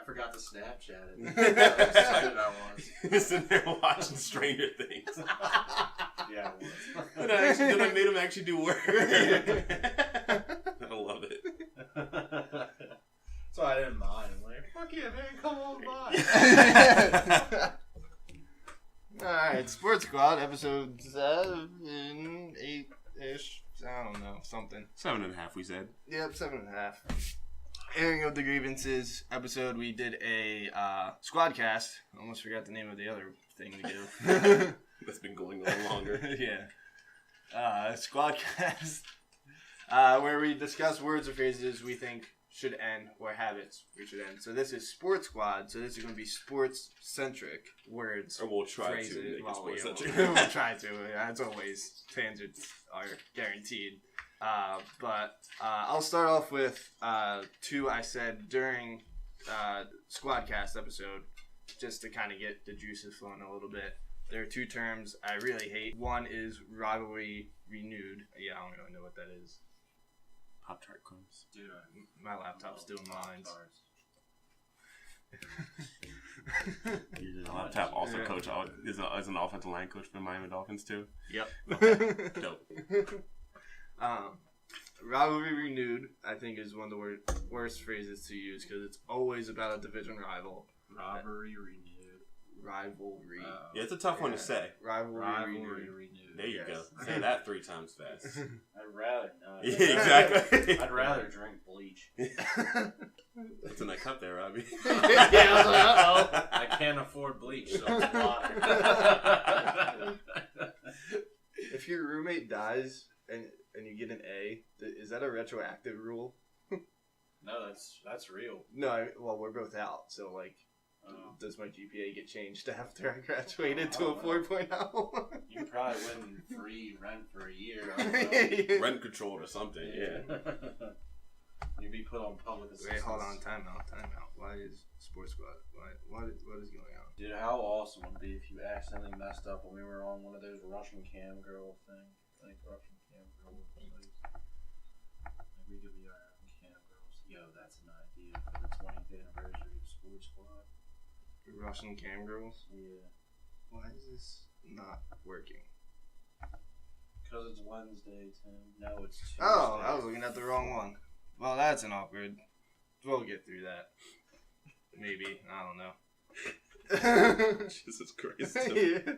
forgot to Snapchat it. How excited I was. Sitting there watching Stranger Things. Yeah, it was. Then I made him actually do work. I love it. So I didn't mind. I'm like, fuck yeah, man, come on by. Alright, SportsSqwad, episode 7, 8-ish. I don't know, something. 7.5, we said. Yep, 7.5. Airing of the Grievances episode, we did a squadcast. Almost forgot the name of the other thing we do. That's been going on longer. Yeah. Squadcast, where we discuss words or phrases we think should end or habits we should end. So this is SportsSqwad, so this is going to be sports-centric words. Or we'll try phrases. to make it sports-centric. We'll try to. As always, tangents are guaranteed. But I'll start off with two I said during Squadcast episode, just to kind of get the juices flowing a little bit. There are two terms I really hate. One is rivalry renewed. Yeah, I don't really know what that is. Pop-Tart crumbs. Dude, my laptop's doing mine. Your laptop also coach is an offensive line coach for the Miami Dolphins too. Yep. Okay. Dope. Rivalry renewed, I think, is one of the worst phrases to use because it's always about a division rival. Rivalry renewed. Rivalry. Yeah, it's a tough one to say. Rivalry renewed. There you go. Say that 3 times fast. I'd rather not. Yeah, exactly. I'd rather drink bleach. What's in that cup there, Robbie? I can't afford bleach, so it's water. If your roommate dies and you get an A, is that a retroactive rule? No, that's real. No, well, we're both out, so like, does my GPA get changed after I graduated to a 4.0? You probably win free rent for a year. Rent control or something, yeah. You'd be put on public assistance. Wait, hold on, time out. Why is SportsSqwad? What is going on? Dude, how awesome would it be if you accidentally messed up when we were on one of those Russian cam girl things? Like Russian cam girl things. Like we could be our own cam girls. Yo, that's an idea for the 20th anniversary of SportsSqwad. Russian cam girls? Yeah. Why is this not working? Because it's Wednesday, Tim. No, it's Tuesday. Oh, I was looking at the wrong one. Well, that's an awkward. We'll get through that. Maybe. I don't know. Jesus Christ. Yeah.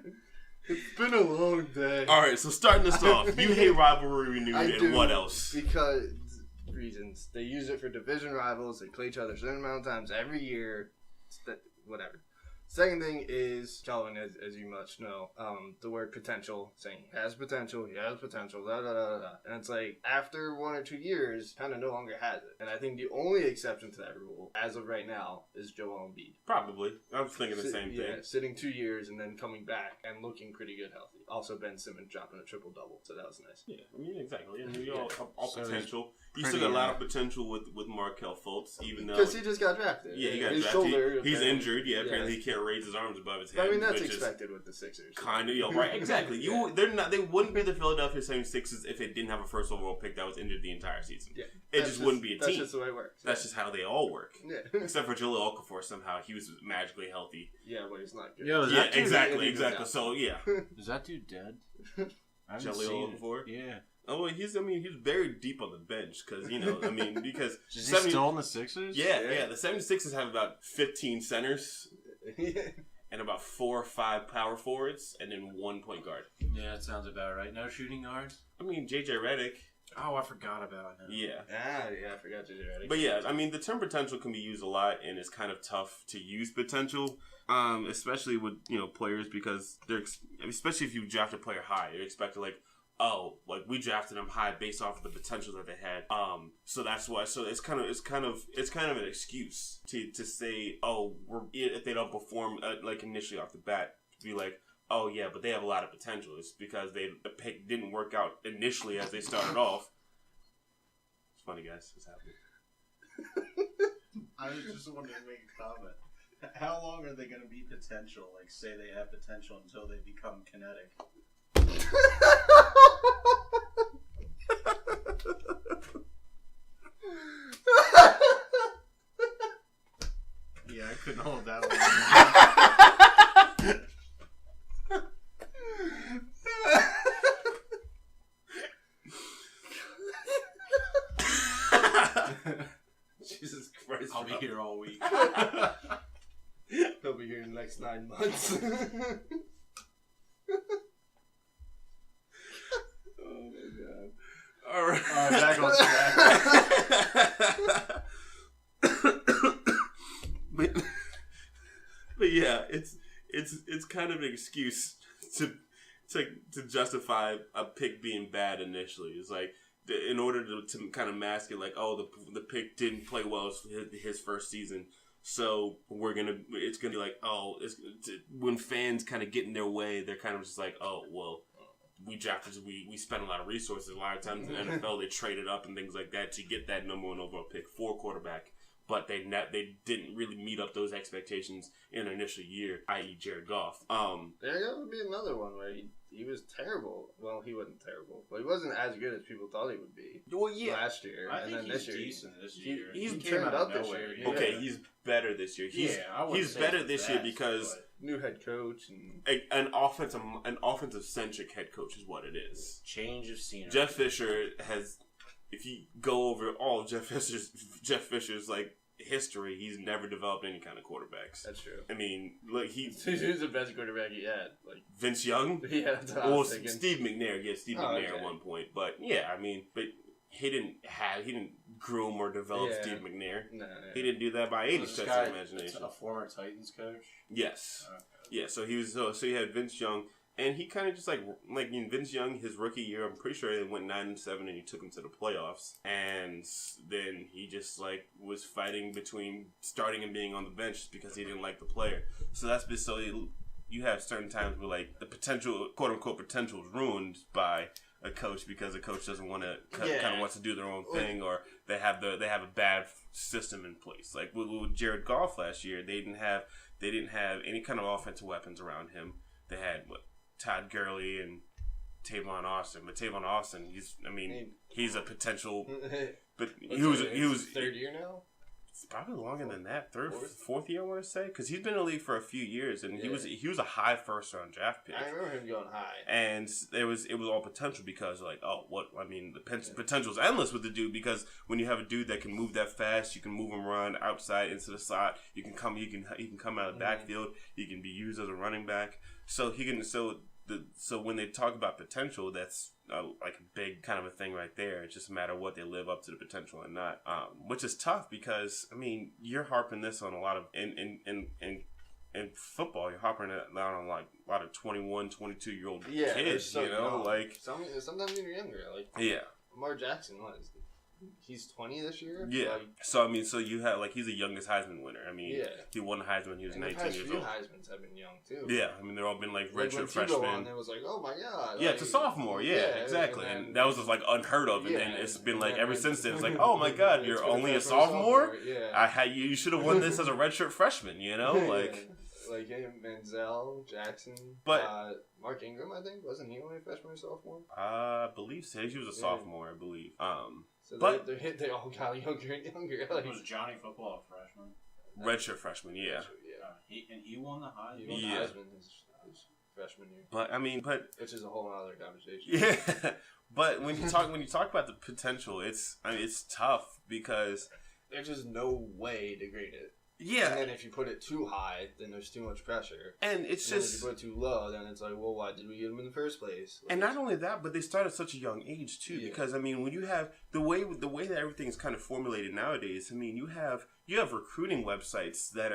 It's been a long day. Alright, so starting this off, you hate rivalry renewed, and what else? Because reasons. They use it for division rivals. They play each other a certain amount of times every year. Whatever. Second thing is, Kelven, as you much know, the word potential, saying he has potential, da da da da. And it's like, after 1 or 2 years, kind of no longer has it. And I think the only exception to that rule, as of right now, is Joel Embiid. Probably. I was thinking the same thing. Yeah, sitting 2 years and then coming back and looking pretty good healthy. Also, Ben Simmons dropping a triple-double, so that was nice. Yeah, I mean, exactly. I mean, all So potential. You still got a lot of potential with Markelle Fultz, even though... Because he just got drafted. Yeah, he got his drafted. Shoulder, He's injured. Yeah, apparently he can't raise his arms above his head. But I mean, that's expected with the Sixers. Kind of, right? Exactly. They wouldn't be the Philadelphia 76ers if they didn't have a first overall pick that was injured the entire season. Yeah, it just wouldn't be a team. That's just the way it works. That's just how they all work. Yeah. Except for Jahlil Okafor, somehow he was magically healthy. Yeah, but he's not good. Yeah, exactly. So yeah, is that dude dead? Jahlil Okafor. Yeah. Oh, he's buried deep on the bench because because is he still in the Sixers? Yeah. The 76ers have about 15 centers. And about 4 or 5 power forwards, and then 1 point guard. Yeah, that sounds about right. No shooting guard? I mean, J.J. Redick. Oh, I forgot about him. Yeah. I forgot J.J. Redick. But yeah, I mean, the term potential can be used a lot, and it's kind of tough to use potential, especially with, players, because especially if you draft a player high, you're expected, we drafted them high based off of the potential that they had. So that's why. So it's kind of an excuse to say, if they don't perform initially off the bat, to be like, oh yeah, but they have a lot of potential. It's because the pick didn't work out initially as they started off. It's funny, guys. It's happening. I was just wanting to make a comment. How long are they going to be potential? Like, say they have potential until they become kinetic. Yeah, couldn't hold that one. Jesus Christ. I'll be here all week. He'll be here in the next 9 months. Oh my god. All right. Back on track. but yeah, it's kind of an excuse to justify a pick being bad initially. It's like in order to kind of mask it, like, oh, the pick didn't play well his first season. So it's gonna be like, oh, when fans kind of get in their way, they're kind of just like, oh, well, we spent a lot of resources. A lot of times in the NFL, they traded up and things like that to get that number 1 overall pick for quarterback, but they didn't really meet up those expectations in their initial year, i.e. Jared Goff. There would be another one where he was terrible. Well, he wasn't terrible, but he wasn't as good as people thought he would be. Well, yeah. Last year, I and think then he's this year, decent this year. He's He turned came out up of this nowhere. year. Okay, Yeah. he's better this year. He's better this year because new head coach and an offensive centric head coach is what it is. Change of scenery. Jeff Fisher has, if you go over all of Jeff Fisher's like history, he's never developed any kind of quarterbacks. That's true. I mean, look, Who's the best quarterback he had? Like Vince Young. Yeah, that's what I Well, was thinking. Steve McNair. Yeah, Steve McNair okay. at one point. But yeah, I mean, but he didn't groom or develop Steve McNair. No. He didn't do that by any stretch of the imagination. A former Titans coach. Yes. Okay. Yeah. So he was. So you had Vince Young, and he kind of just like Vince Young, his rookie year. I'm pretty sure they went 9-7, and he took him to the playoffs. And then he just like was fighting between starting and being on the bench because he didn't like the player. So that's been so. You have certain times where like the potential, quote unquote, potential is ruined by a coach because a coach doesn't want to kind of wants to do their own thing, or they have a bad system in place. Like with Jared Goff last year, they didn't have any kind of offensive weapons around him. They had Todd Gurley and Tavon Austin, but Tavon Austin, he's a potential, but he was third year now. It's probably longer than that. Fourth year, I want to say, because he's been in the league for a few years, and he was a high first round draft pick. I remember him going high, and it was all potential because the potential's endless with the dude, because when you have a dude that can move that fast, you can move him around outside into the slot. You can come out of the backfield. He can be used as a running back. So he can So when they talk about potential, that's like a big kind of a thing right there. It's just a matter of what they live up to the potential or not, which is tough because you're harping this on a lot of in football. You're harping it on like a lot of 21, 22-year-old kids. So young. Like sometimes when you're younger, like Lamar Jackson was. He's 20 this year. Yeah. So you have like he's the youngest Heisman winner. He won the Heisman when he was 19 years old. Heismans have been young too. Yeah, they're all been like redshirt freshmen. freshmen. It was like, oh my god. Yeah, it's a sophomore. Yeah, exactly. And that was just like unheard of. And then it's been like ever since then. It's like, oh my god, you're only a sophomore. Yeah. You should have won this as a redshirt freshman. You know, like. Like him, Manziel, Jackson, but Mark Ingram, I think, wasn't he only a freshman or sophomore? I believe so. He was a sophomore, I believe. So but they all got younger and younger. Like, was Johnny Football a freshman? Redshirt freshman, yeah. He won the Heisman. He won the Heisman his freshman year. But which is a whole other conversation. Yeah, but when you talk about the potential, it's tough because there's just no way to grade it. Yeah. And then if you put it too high, then there's too much pressure. And it's and just... if you put it too low, then it's like, well, why did we get him in the first place? Like, and not only that, but they start at such a young age, too. Yeah. Because, when you have... The way that everything is kind of formulated nowadays, you have recruiting websites that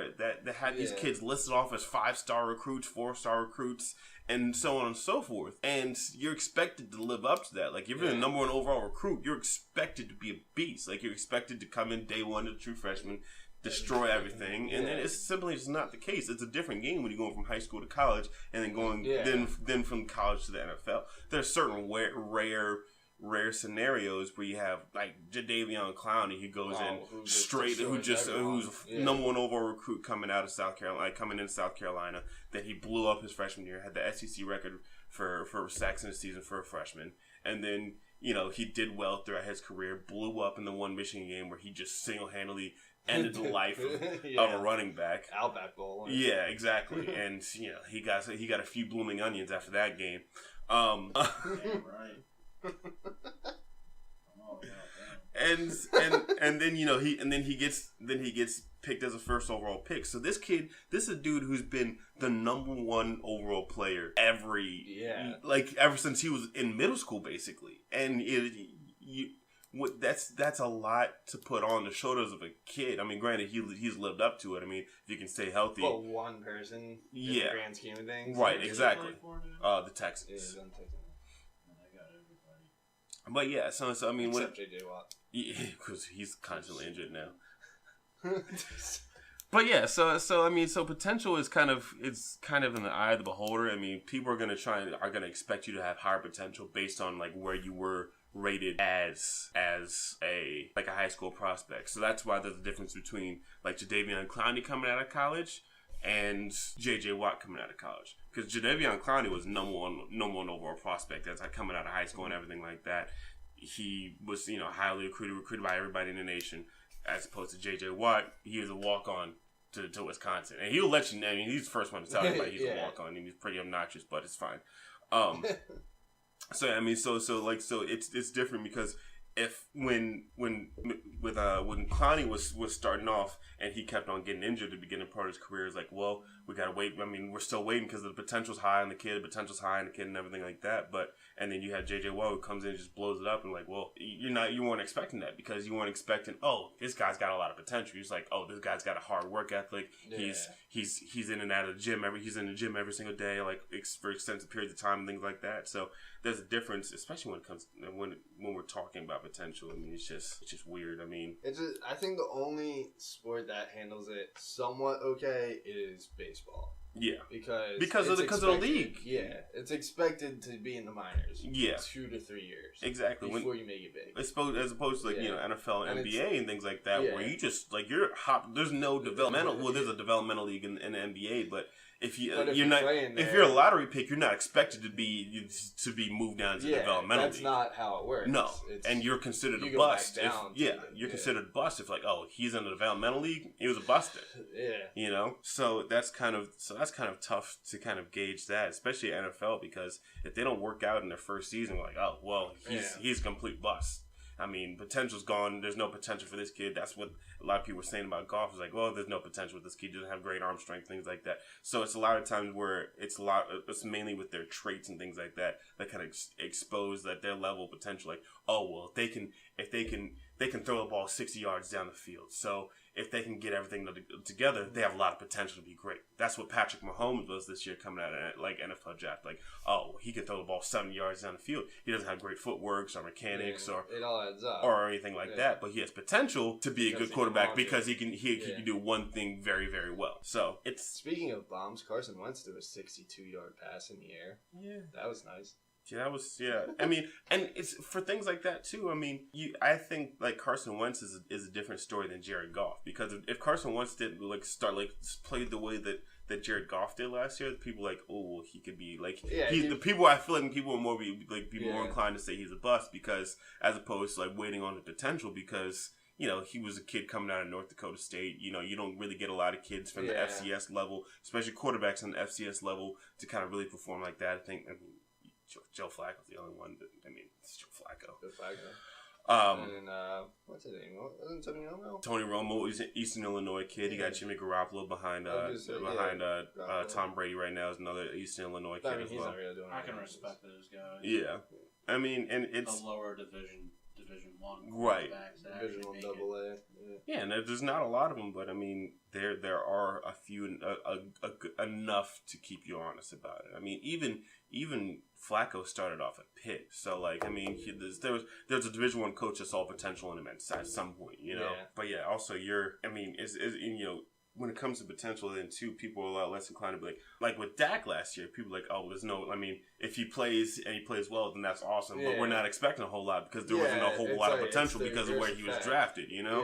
have these kids listed off as 5-star recruits, 4-star recruits, and so on and so forth. And you're expected to live up to that. Like, if you're the number 1 overall recruit, you're expected to be a beast. Like, you're expected to come in day one as a true freshman, destroy everything, and then it's simply just not the case. It's a different game when you're going from high school to college, and then going then from college to the NFL. There's certain rare scenarios where you have like Jadeveon Clowney, who goes in straight, who's number 1 overall recruit coming into South Carolina, that he blew up his freshman year, had the SEC record for sacks in the season for a freshman, and then he did well throughout his career, blew up in the one Michigan game where he just single-handedly ended the life of a running back. Outback Bowl. Yeah, exactly. And he got a few blooming onions after that game. Damn right. And then he gets picked as a first overall pick. So this is a dude who's been the number one overall player ever since he was in middle school, basically. And that's a lot to put on the shoulders of a kid. I mean, granted, he's lived up to it. I mean, if you can stay healthy. Well, one person in the grand scheme of things. Right, exactly. The Texans. Yeah, But yeah, so I mean, except JJ Watt. Yeah, because he's constantly injured now. But yeah, so I mean, so potential is kind of in the eye of the beholder. I mean, people are gonna expect you to have higher potential based on like where you were rated as a high school prospect. So that's why there's a difference between like Jadeveon Clowney coming out of college and JJ Watt coming out of college. Because Jadeveon Clowney was number one overall prospect. That's like coming out of high school and everything like that. He was highly recruited by everybody in the nation. As opposed to JJ Watt, he was a walk-on to Wisconsin, and he'll let you know. I mean, he's the first one to tell everybody he's a walk-on, and he's pretty obnoxious, but it's fine. So I mean, so it's different because when Clowney was starting off and he kept on getting injured at the beginning part of his career, it's like, well, we gotta wait. I mean, we're still waiting because the potential's high in the kid, and everything like that. And then you had JJ Watt who comes in and just blows it up, and like, well, you weren't expecting that because you weren't expecting, oh, this guy's got a lot of potential. He's like, oh, this guy's got a hard work ethic. Yeah. He's in and out of the gym he's in the gym every single day, like for extensive periods of time and things like that. So there's a difference, especially when we're talking about potential. I mean, it's just weird. I mean, I think the only sport that handles it somewhat okay is baseball. Yeah, because of the league. Yeah, it's expected to be in the minors. Yeah, 2 to 3 years exactly before you make it big. As opposed to like NFL and NBA and things like that, where you just like there's no developmental. Well, there's a developmental league in the NBA, but if you're a lottery pick, you're not expected to be moved down to developmental. That's not how it works. No, and you're considered a bust. You're considered a bust if like, oh, he's in the developmental league. He was a busted. So that's kind of tough to kind of gauge that, especially at NFL, because if they don't work out in their first season, we're like, oh, well, he's a complete bust. I mean, potential's gone. There's no potential for this kid. That's what a lot of people were saying about Goff. It's like, well, there's no potential with this kid. He doesn't have great arm strength, things like that. So it's a lot of times where it's mainly with their traits and things like that kind of expose that their level of potential. Like, oh, well, if they can throw the ball 60 yards down the field. So if they can get everything together, they have a lot of potential to be great. That's what Patrick Mahomes was this year coming out of like NFL draft. Like, oh, he could throw the ball 70 yards down the field. He doesn't have great footwork or mechanics or it all adds up or anything like that. But he has potential to be a good quarterback because he can do one thing very, very well. So it's speaking of bombs, Carson Wentz threw a 62-yard pass in the air. Yeah, that was nice. Yeah, I mean, and it's for things like that too. I mean, I think like Carson Wentz is a different story than Jared Goff, because if Carson Wentz didn't played the way that Jared Goff did last year, people like, oh, well, he could be like the people. I feel like people are more inclined to say he's a bust, because as opposed to like waiting on the potential, because he was a kid coming out of North Dakota State. You don't really get a lot of kids from the FCS level, especially quarterbacks on the FCS level, to kind of really perform like that. I mean, Joe Flacco's the only one. It's Joe Flacco. And then, what's his name? Wasn't Tony Romo? Tony Romo is an Eastern Illinois kid. You got Jimmy Garoppolo behind Tom Brady right now. Is another Eastern Illinois kid as well. I can respect those guys. Yeah, I mean, and it's a lower Division 1, right? Division 1 AA. Yeah, and there's not a lot of them, but I mean, there are a few enough to keep you honest about it. I mean, even Flacco started off at Pitt, so like, I mean, there's a Division 1 coach that saw potential in him at some point, Yeah. But yeah, also when it comes to potential, then too, people are a lot less inclined to be like with Dak last year. People are like, oh, there's no. I mean, if he plays and he plays well, then that's awesome. Yeah. But we're not expecting a whole lot because there wasn't a whole lot of potential because of where he was drafted. Yeah.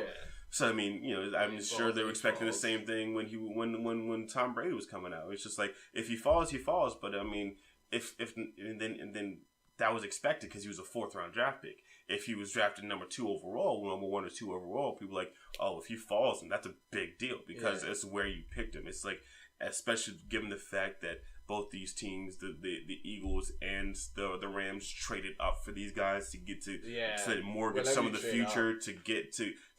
So I mean, I'm sure they were expecting the same thing when Tom Brady was coming out. It's just like if he falls, he falls. But I mean, if then that was expected because he was a 4th-round draft pick. If he was drafted number 2 overall, number 1 or 2 overall, people are like, oh, if he falls, then that's a big deal because it's where you picked him. It's like, especially given the fact that both these teams, the Eagles and the Rams, traded up for these guys to get to mortgage some of the future to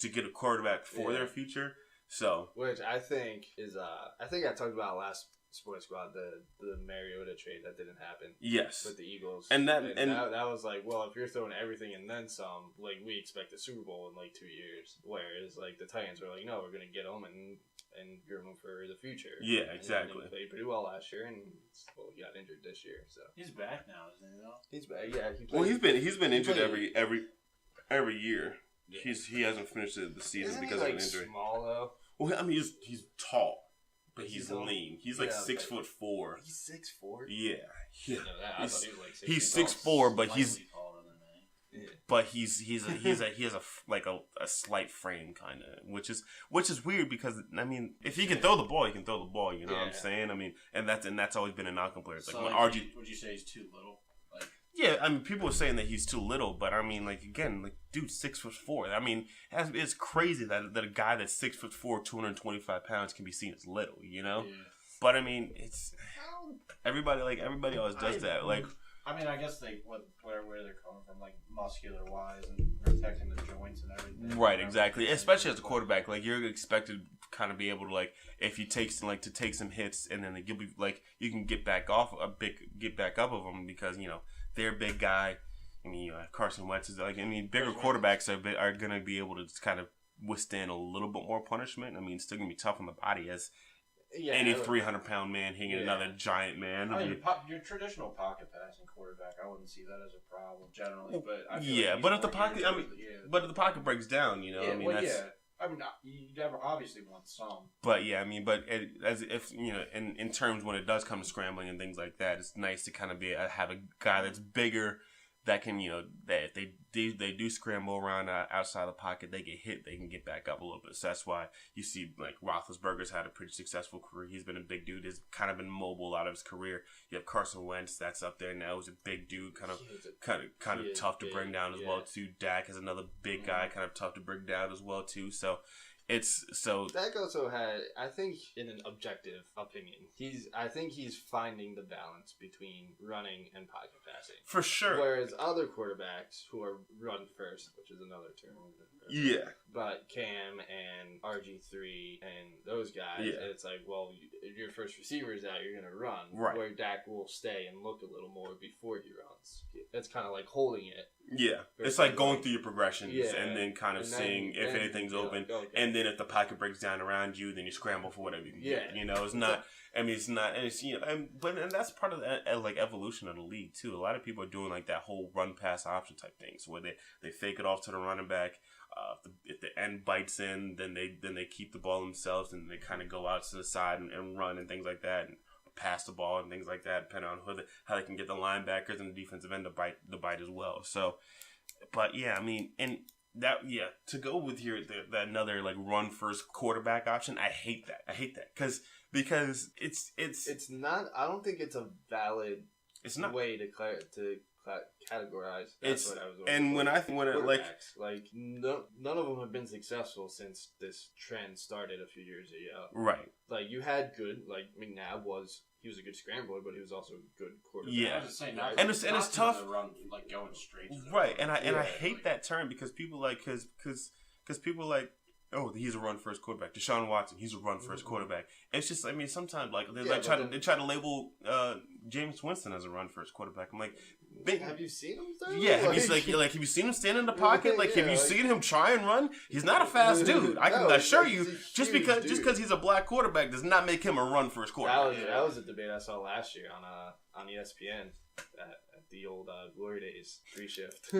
get a quarterback for their future. So, which I think is I think I talked about last Sports Squad, the Mariota trade that didn't happen. Yes, with the Eagles, and that was like, well, if you're throwing everything and then some, like we expect a Super Bowl in like 2 years. Whereas like the Titans were like, no, we're gonna get them and groom them for the future. Yeah, exactly. And he played pretty well last year, and he got injured this year. So he's back now, isn't he? Though? He's back. Yeah, he's been injured every year. Yeah. He hasn't finished the season because of an injury. Small though. Well, I mean, he's tall, but he's lean. He's like 6'4". He's 6'4". Yeah. I thought he was like 6'4". He's 6'4", but he has a slight frame kind of, which is weird because I mean, if he can throw the ball, he can throw the ball. You know what I'm saying? I mean, and that's always been a knock on players. Like so when RG, would you say he's too little? Like, yeah, I mean, people are saying that he's too little, but I mean, like again, like dude, 6'4". I mean, it's crazy that a guy that's 6'4", 225 pounds can be seen as little. You know, but I mean, it's everybody always does that. Like, I mean, I guess where they're coming from, like muscular wise and protecting the joints and everything. Right, exactly. Especially as a quarterback, like you're expected to kind of be able to if you take some hits and then you'll be like you can get back up of them because they're a big guy. I mean, Carson Wentz is bigger quarterbacks are gonna be able to kind of withstand a little bit more punishment. I mean, it's still gonna be tough on the body as any 300-pound man hitting another giant man. I mean, your traditional pocket passing quarterback, I wouldn't see that as a problem generally. But but if the pocket, but if the pocket breaks down, I mean, you obviously want some. But as if in terms when it does come to scrambling and things like that, it's nice to kind of have a guy that's bigger that can that if they do scramble around outside the pocket, they get hit, they can get back up a little bit. So that's why you see like Roethlisberger's had a pretty successful career. He's been a big dude. He's kind of been mobile out of his career. You have Carson Wentz that's up there now. He's a big dude, kind of tough to bring down as well too. Dak is another big guy, kind of tough to bring down as well too. So. Dak also had, I think, in an objective opinion, I think he's finding the balance between running and pocket passing. For sure. Whereas other quarterbacks who are run first, which is another term. Yeah. But Cam and RG3 and those guys, it's like, well, if your first receiver is out, you're going to run. Right. Where Dak will stay and look a little more before he runs. It's kind of like holding it. Yeah. It's like going through your progressions and then kind of seeing if anything's open. Okay. And then if the pocket breaks down around you, then you scramble for whatever you can get. It's not. It's not. And it's but that's part of the like evolution of the league too. A lot of people are doing like that whole run pass option type thing, so where they fake it off to the running back. If the end bites in, then they keep the ball themselves and they kind of go out to the side and run and things like that and pass the ball and things like that, depending on how they can get the linebackers and the defensive end to bite as well. So, but yeah, I mean, and that to go with that another like run first quarterback option, I hate that because it's not. I don't think it's a valid. It's not way to categorize. That's what I was. And when none of them have been successful since this trend started a few years ago. Right. Like you had good. Like McNabb he was a good scrambler, but he was also a good quarterback. Yeah. I was saying, and it's tough. Run, like going straight. Right. And I hate that term because people because people like. Oh, he's a run first quarterback. Deshaun Watson, he's a run first quarterback. It's just, I mean, sometimes like they try to label James Winston as a run first quarterback. I'm like, have you seen him? Though? Yeah, have you seen him stand in the pocket? Have you seen him try and run? He's not a fast dude. I can assure you. Just because he's a black quarterback does not make him a run first quarterback. That was a debate I saw last year on ESPN at the old glory days 3-shift.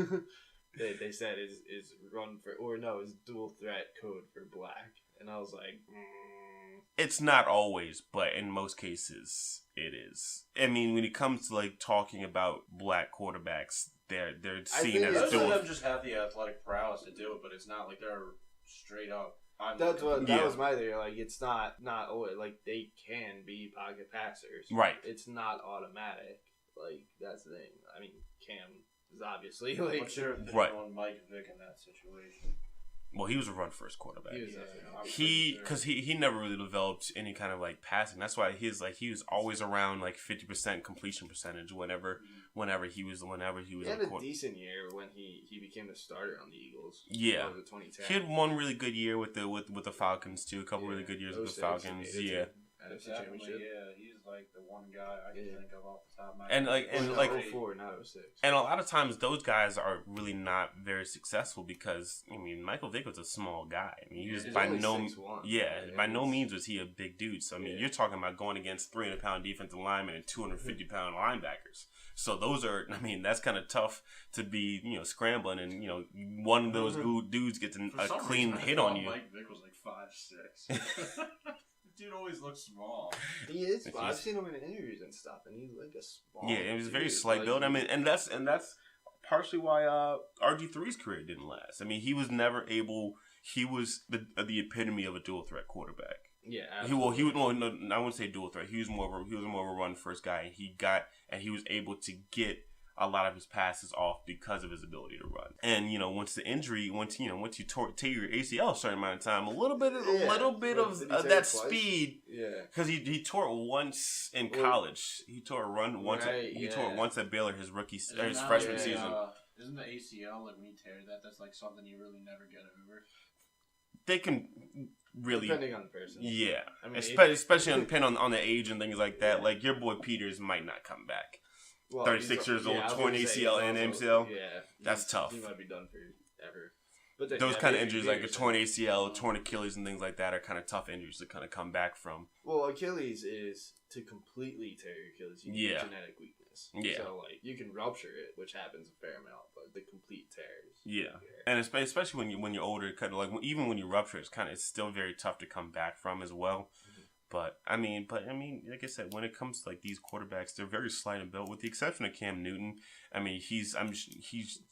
They said is run for is dual threat code for black, and I was like, It's not always, but in most cases it is. I mean, when it comes to like talking about black quarterbacks, they're seen as dual. Most of them just have the athletic prowess to do it, but it's not like they're straight up. That was my theory. Like it's not always like they can be pocket passers. Right. It's not automatic. Like, that's the thing. I mean, Cam is obviously, like... What's your opinion Right. on Mike Vick in that situation? Well, he was a run-first quarterback. He was definitely Because he never really developed any kind of like passing. That's why he was always around like 50% completion percentage whenever he was He had a decent year when he became a starter on the Eagles. Yeah, The 2010. he had one really good year with the Falcons too. A couple really good years with the Falcons. Yeah. Definitely, he's like the one guy I can think of off the top of my head. And 04, not 06. And a lot of times those guys are really not very successful because I mean Michael Vick was a small guy. I mean he was by no means was he a big dude. So I mean you're talking about going against 300-pound defensive linemen and 250-pound linebackers. So those are that's kind of tough to be scrambling and one of those dudes gets a clean hit on you. Mike Vick was like 5'6". Dude always looks small. He is. I've seen him in interviews and stuff, and he's like a small. Yeah, it was very slight build. I mean, and that's partially why RG3's career didn't last. I mean, he was never able. He was the epitome of a dual threat quarterback. Yeah, I wouldn't say dual threat. He was more of a run first guy, and he was able to get a lot of his passes off because of his ability to run. And once you tear your ACL a certain amount of time, a little bit of that speed. Yeah, because he tore it once in college. He tore it once. He tore it once at Baylor his freshman season. Isn't the ACL like when you tear that's like something you really never get over? They can really depending on the person. Yeah, I mean, especially depending on the age and things like that. Like your boy Peters might not come back. 36 years old, torn ACL and MCL. Yeah, that's tough. He might be done forever. But those kind of injuries, like a torn ACL, torn Achilles, and things like that, are kind of tough injuries to kind of come back from. Well, Achilles is to completely tear your Achilles. You need genetic weakness. Yeah. So like you can rupture it, which happens a fair amount, but the complete tears. Yeah, and especially when you're older, kind of like even when you rupture, it's still very tough to come back from as well. But I mean, like I said, when it comes to like these quarterbacks, they're very slight and built, with the exception of Cam Newton. I mean, he's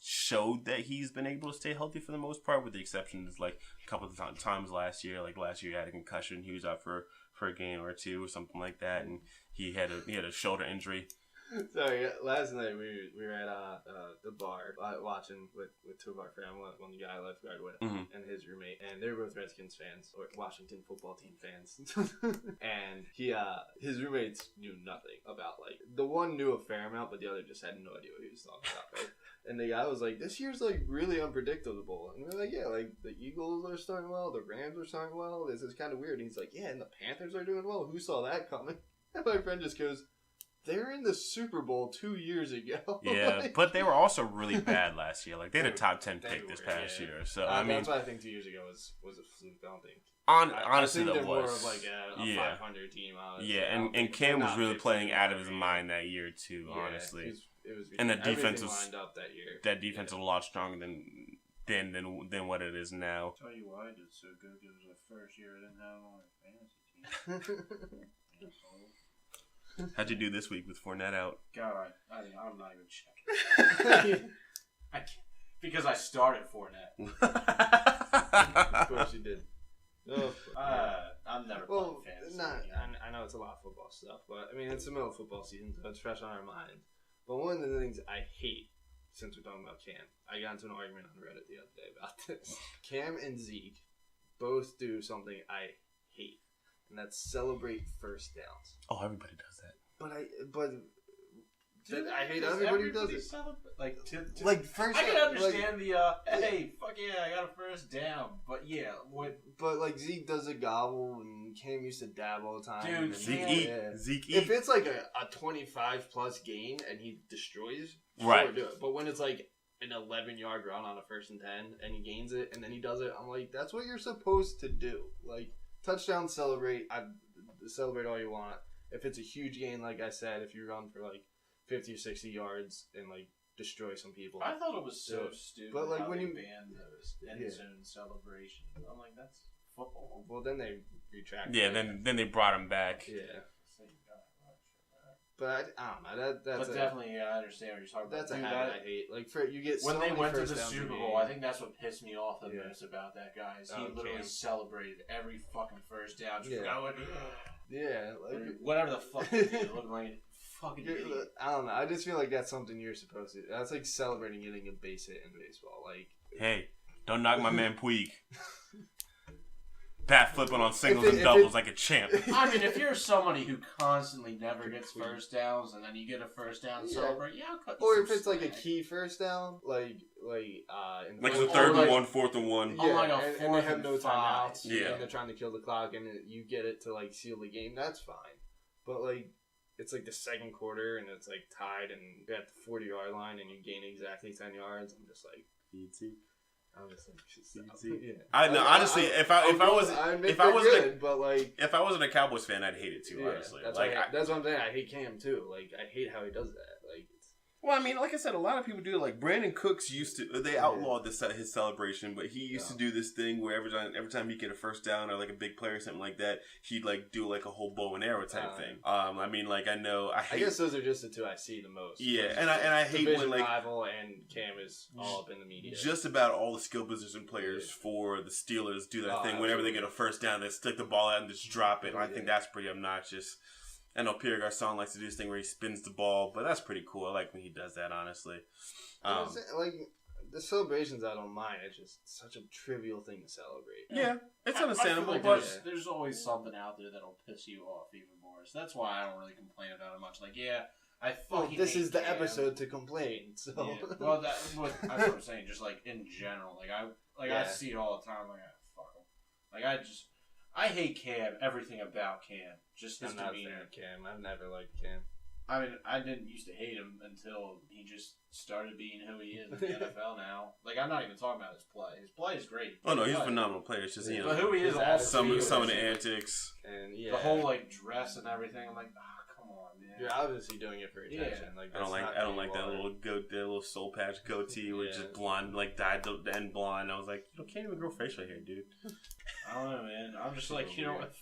showed that he's been able to stay healthy for the most part, with the exception of like a couple of times last year. Like last year, he had a concussion. He was out for a game or two or something like that, and he had a shoulder injury. Sorry, last night we were at the bar watching with two of our friends, one guy I lifeguard with, and his roommate, and they were both Redskins fans or Washington football team fans. And his roommates knew nothing about like the one knew a fair amount, but the other just had no idea what he was talking about. Right? And the guy was like, "This year's like really unpredictable," and we're like, "Yeah, like the Eagles are starting well, the Rams are starting well. This is kind of weird." And he's like, "Yeah, and the Panthers are doing well. Who saw that coming?" And my friend just goes, "They're in the Super Bowl 2 years ago." Yeah, but they were also really bad last year. Like they had a top 10 pick this past year. So I mean, that's why I think 2 years ago was a fluke. I don't think. Honestly, I think that they're was more of like a 500 team. Honestly. Yeah, and Cam was really playing out of his mind that year too. Honestly, it was and the defense was lined up that year. That defense was a lot stronger than what it is now. I'll tell you why I did so good, because it was the first year I didn't have on a fantasy team. How'd you do this week with Fournette out? God, I'm not even checking. I can't, because I started Fournette. Of course you did. Oh, I'm never playing fantasy. I know it's a lot of football stuff, but I mean it's the middle of football season, so it's fresh on our mind. But one of the things I hate, since we're talking about Cam, I got into an argument on Reddit the other day about this. Cam and Zeke both do something I hate, and that's celebrate first downs. Oh, everybody does that. I hate everybody who does it. First. I can understand hey, fuck yeah, I got a first down. But yeah, But like Zeke does a gobble, and Cam used to dab all the time. Dude, Zeke eat. If it's like a 25+ gain and he destroys, right? Sure, do it. But when it's like an 11-yard run on a 1st and 10, and he gains it, and then he does it, I'm like, that's what you're supposed to do. Like touchdown, celebrate. Celebrate all you want. If it's a huge gain, like I said, if you run for like 50 or 60 yards and like destroy some people. I thought it was so stupid. But like when you ban those end zone celebrations, I'm like, that's football. Well, then they retracted. Yeah, then they brought him back. Yeah. But I don't know. That's definitely, I understand what you're talking about. That's a habit I hate. Like you get when so they many went to first the downs Super Bowl. I think that's what pissed me off the most about that guy. Is he literally celebrated every fucking first down. Just going, yeah, like whatever the fuck. It looked like fucking idiot. I don't know. I just feel like that's something you're supposed to. That's like celebrating getting a base hit in baseball. Like, hey, don't knock my man Puig. Bat flipping on singles and doubles like a champ. I mean, if you're somebody who constantly never gets first downs and then you get a first down and celebrate, I'll cut you. Or some if it's slack. like a key first down, like It's a 3rd and 1, 4th and 1. Oh my God, and they have no 4th and 5. timeouts. Yeah. And they're trying to kill the clock, and you get it to like seal the game. That's fine. But like, it's like the second quarter, and it's like tied, and you're at the 40-yard line, and you gain exactly 10 yards. I'm just like, I'm just like, yeah. I know. Honestly, if I wasn't a Cowboys fan, I'd hate it too. Honestly, that's like that's what I'm saying. I hate Cam too. Like, I hate how he does that. Like, well, I mean, like I said, a lot of people do it. Like Brandon Cooks used to. They outlawed his celebration, but he used to do this thing where every time he get a first down or like a big play or something like that, he'd like do like a whole bow and arrow type thing. I mean, like I guess those are just the two I see the most. Yeah, and I hate when like rival and Cam is all up in the media. Just about all the skill position players for the Steelers do that thing whenever they get a first down, they stick the ball out and just drop it. And I think that's pretty obnoxious. I know Pierre Garçon likes to do this thing where he spins the ball, but that's pretty cool. I like when he does that, honestly. Like, the celebrations, I don't mind. It's just such a trivial thing to celebrate. Yeah, it's understandable, like but there's always something out there that'll piss you off even more. So that's why I don't really complain about it much. Like, I fucking this hate is the Cam. episode to complain. So, well, that's what I'm saying. Just like in general, I see it all the time. Like, fuck him. Like, I hate Cam. Everything about Cam. Just his demeanor. I'm not a fan of Cam. I've never liked Cam. I mean, I didn't used to hate him until he just started being who he is in the NFL now. Like, I'm not even talking about his play. His play is great. Oh no, he's a phenomenal player. It's just but who he is, also some of the antics and the whole like dress and everything. I'm like, come on, man. You're obviously doing it for attention. Yeah. Like, I don't like that little soul patch goatee with just blonde, like dyed the end blonde. I was like, you can't even grow facial hair, dude. I don't know, man. I'm just like, you know what?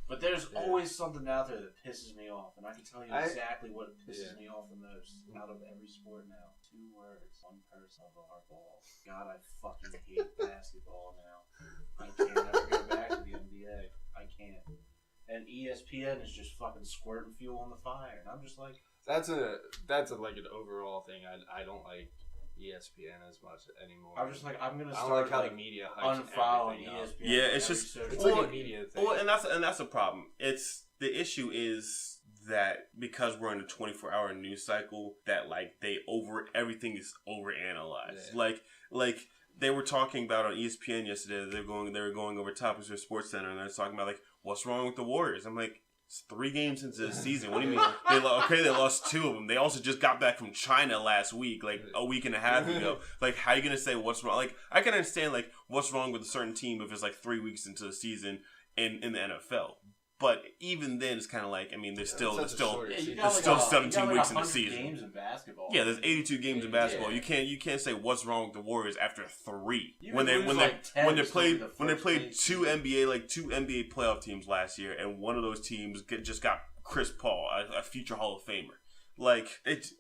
But there's always something out there that pisses me off, and I can tell you exactly what pisses me off the most out of every sport now. 2 words, one person of our ball. God, I fucking hate basketball now. I can't ever go back to the NBA. I can't. And ESPN is just fucking squirting fuel on the fire, and I'm just like, that's like an overall thing. I don't like ESPN as much anymore. I'm just like, I'm gonna start I don't like how the media unfollowing ESPN. Yeah, it's just like a media thing. Well, and that's a problem. It's the issue is that because we're in a 24-hour news cycle, that like everything is overanalyzed. Yeah. Like they were talking about on ESPN yesterday. They were going over topics for SportsCenter, and they're talking about like what's wrong with the Warriors. I'm like, it's 3 games into the season. What do you mean? They lost 2 of them. They also just got back from China last week, like a week and a half ago. Like, how are you gonna say what's wrong? Like, I can understand like what's wrong with a certain team if it's like 3 weeks into the season in the NFL. But even then, it's kind of like, I mean, there's still 17 weeks in the season. Games in basketball. Yeah, there's 82 games in basketball. Yeah. You can't say what's wrong with the Warriors after 3 when they played 2 NBA playoff teams last year, and one of those teams just got Chris Paul, a future Hall of Famer. Like it's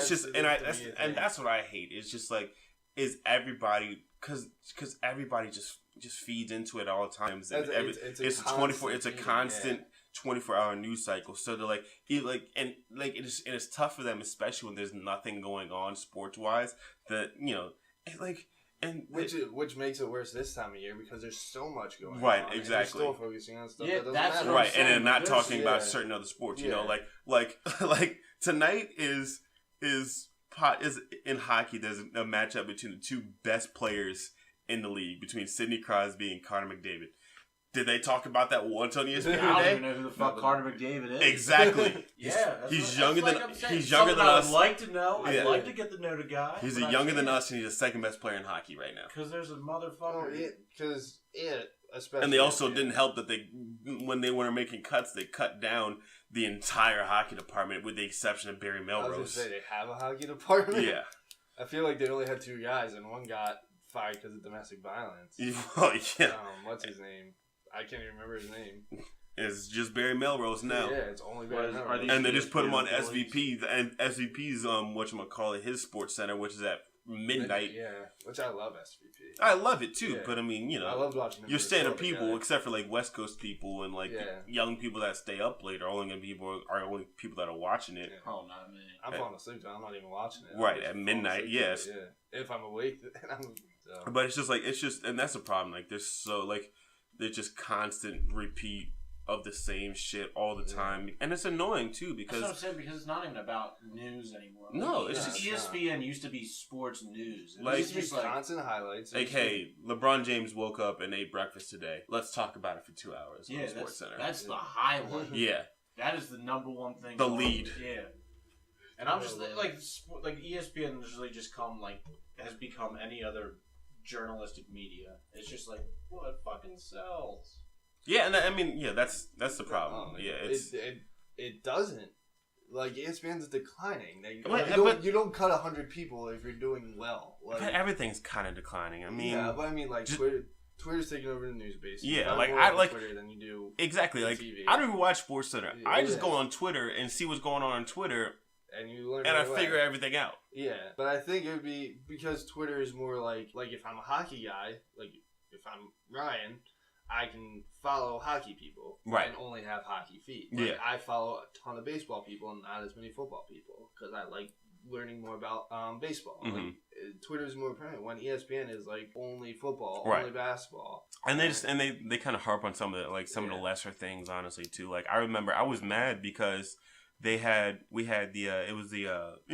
just that's what I hate. It's just like is everybody because everybody just feeds into it all the times. And it's a constant 24-hour news cycle. So they're like it's tough for them, especially when there's nothing going on sports wise. That which makes it worse this time of year because there's so much going on. Right, exactly. Still focusing on stuff that doesn't matter. Right, and then not talking about certain other sports. You know, like tonight is in hockey. There's a matchup between the 2 best players in the league, between Sidney Crosby and Connor McDavid. Did they talk about that once on ESPN today? I don't even know who the fuck Connor McDavid is. Exactly. He's younger than us. I'd like to know. I'd like to get to know the guy. He's younger than us, and he's the 2nd best player in hockey right now. Because there's a motherfucker. Especially. And they also didn't help that when they were making cuts, they cut down the entire hockey department with the exception of Barry Melrose. I was going to say, they have a hockey department? Yeah. I feel like they only had 2 guys, and one got fired because of domestic violence. Well, yeah. What's his name? I can't even remember his name. It's just Barry Melrose now. Yeah, it's only Barry Melrose. And they just put him on SVP, and SVP's his SportsCenter, which is at midnight. Yeah, which I love SVP. I love it too, Yeah. but I mean, you know, I loved watching them your standard together. people, except for like West Coast people and like Yeah. young people that stay up late, are only people that are watching it. Yeah. Oh, not me. I'm falling asleep, so I'm not even watching it. Right, I'm just at falling midnight, asleep to yes. it, yeah. If I'm awake, then I'm. So. But it's just, and that's the problem. Like, there's just constant repeat of the same shit all the time, and it's annoying too because That's what I'm saying, because it's not even about news anymore. No, like, it's just just ESPN used to be sports news. It Like- used to be just like, constant highlights. like, hey, LeBron James woke up and ate breakfast today. Let's talk about it for 2 hours on yeah, SportsCenter. that's the highlight. Yeah, That is the number one thing. The lead. Yeah. And I'm just like ESPN has become any other journalistic media. It's just like, what fucking sells? yeah, and I mean, yeah, that's the problem. Yeah, it's it doesn't. Like, ESPN's declining. You don't cut 100 people if you're doing well. Like, but everything's kind of declining. I mean, yeah, but I mean, like, Twitter's taking over the news base. Yeah, You like, more I on like Twitter than you do exactly. Like, TV. I don't even watch SportsCenter. I just Yeah. go on Twitter and see what's going on Twitter, and you learn. and I right away. figure everything out. Yeah, but I think it would be because Twitter is more like if I'm a hockey guy, like if I'm Ryan, I can follow hockey people, Right. and only have hockey feed. Like, Yeah. I follow a ton of baseball people and not as many football people because I like learning more about baseball. Mhm. Like, Twitter's more apparent when ESPN is like only football, Right. only basketball, And they kind of harp on some of the lesser things, honestly, too. Like, I remember I was mad because it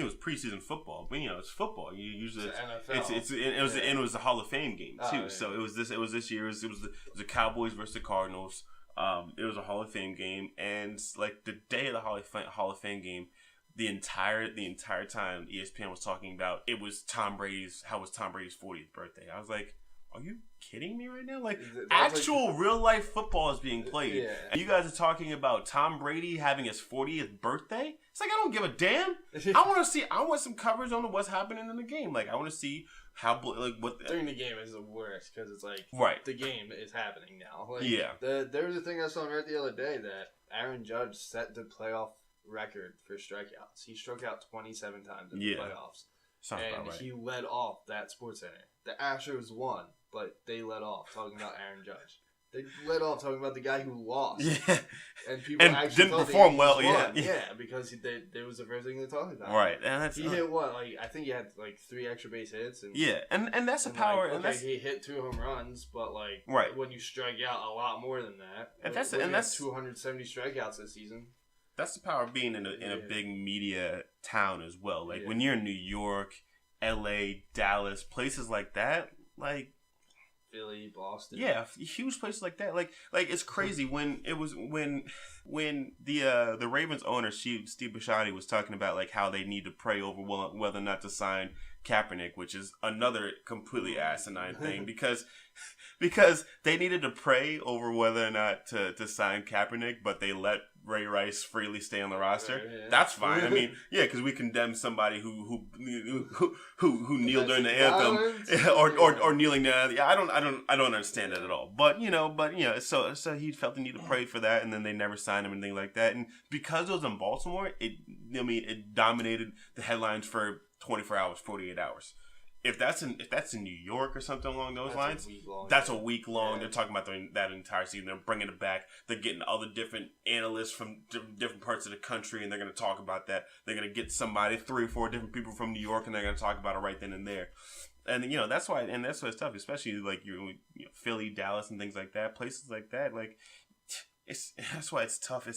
was preseason football, but you know, it's football. You usually It's NFL. it was the Hall of Fame game too. Oh, yeah. So it was this year. It was the Cowboys versus the Cardinals. It was a Hall of Fame game, and like the day of the Hall of Fame game, the entire time ESPN was talking about it was Tom Brady's 40th birthday. I was like, are you kidding me right now? Like, That's actual real life football is being played. Yeah. And you guys are talking about Tom Brady having his 40th birthday? It's like, I don't give a damn. I want some coverage on what's happening in the game. Like, I want to see what during the game is the worst because it's like right. the game is happening now. Like, Yeah. There was a thing I saw right the other day that Aaron Judge set the playoff record for strikeouts. He struck out 27 times in the playoffs. Sounds and about right. he led off that SportsCenter. The Astros won, but they led off talking about Aaron Judge. They led off talking about the guy who lost. Yeah. And people And actually didn't thought perform he well, won. yeah. Yeah, because it was the first thing they talked about. Right. And that's He hit what? Like, I think he had like 3 extra base hits. And, yeah. And that's the power. Like, and that's he hit 2 home runs, but like right. when you strike out a lot more than that. And that's 270 strikeouts this season. That's the power of being in a big media town as well. Like when you're in New York, LA, Dallas, places like that, like Philly, Boston. Yeah, huge places like that. Like it's crazy when the Ravens owner Steve Bisciotti was talking about like how they need to pray over whether or not to sign Kaepernick, which is another completely asinine thing because they needed to pray over whether or not to sign Kaepernick, but they let Ray Rice freely stay on the roster. Yeah. That's fine. I mean, yeah, because we condemn somebody who kneeled during the anthem or kneeling there. Yeah, I don't understand that at all. But so he felt the need to pray for that, and then they never signed him and things like that. And because it was in Baltimore, it dominated the headlines for 24 hours, 48 hours. If that's in New York or something along those lines, that's a week long. They're talking about that entire season. They're bringing it back. They're getting other different analysts from different parts of the country, and they're going to talk about that. They're going to get 3 or 4 different people from New York, and they're going to talk about it right then and there. And that's why it's tough, especially like Philly, Dallas, and things like that. Places like that, like that's why it's tough.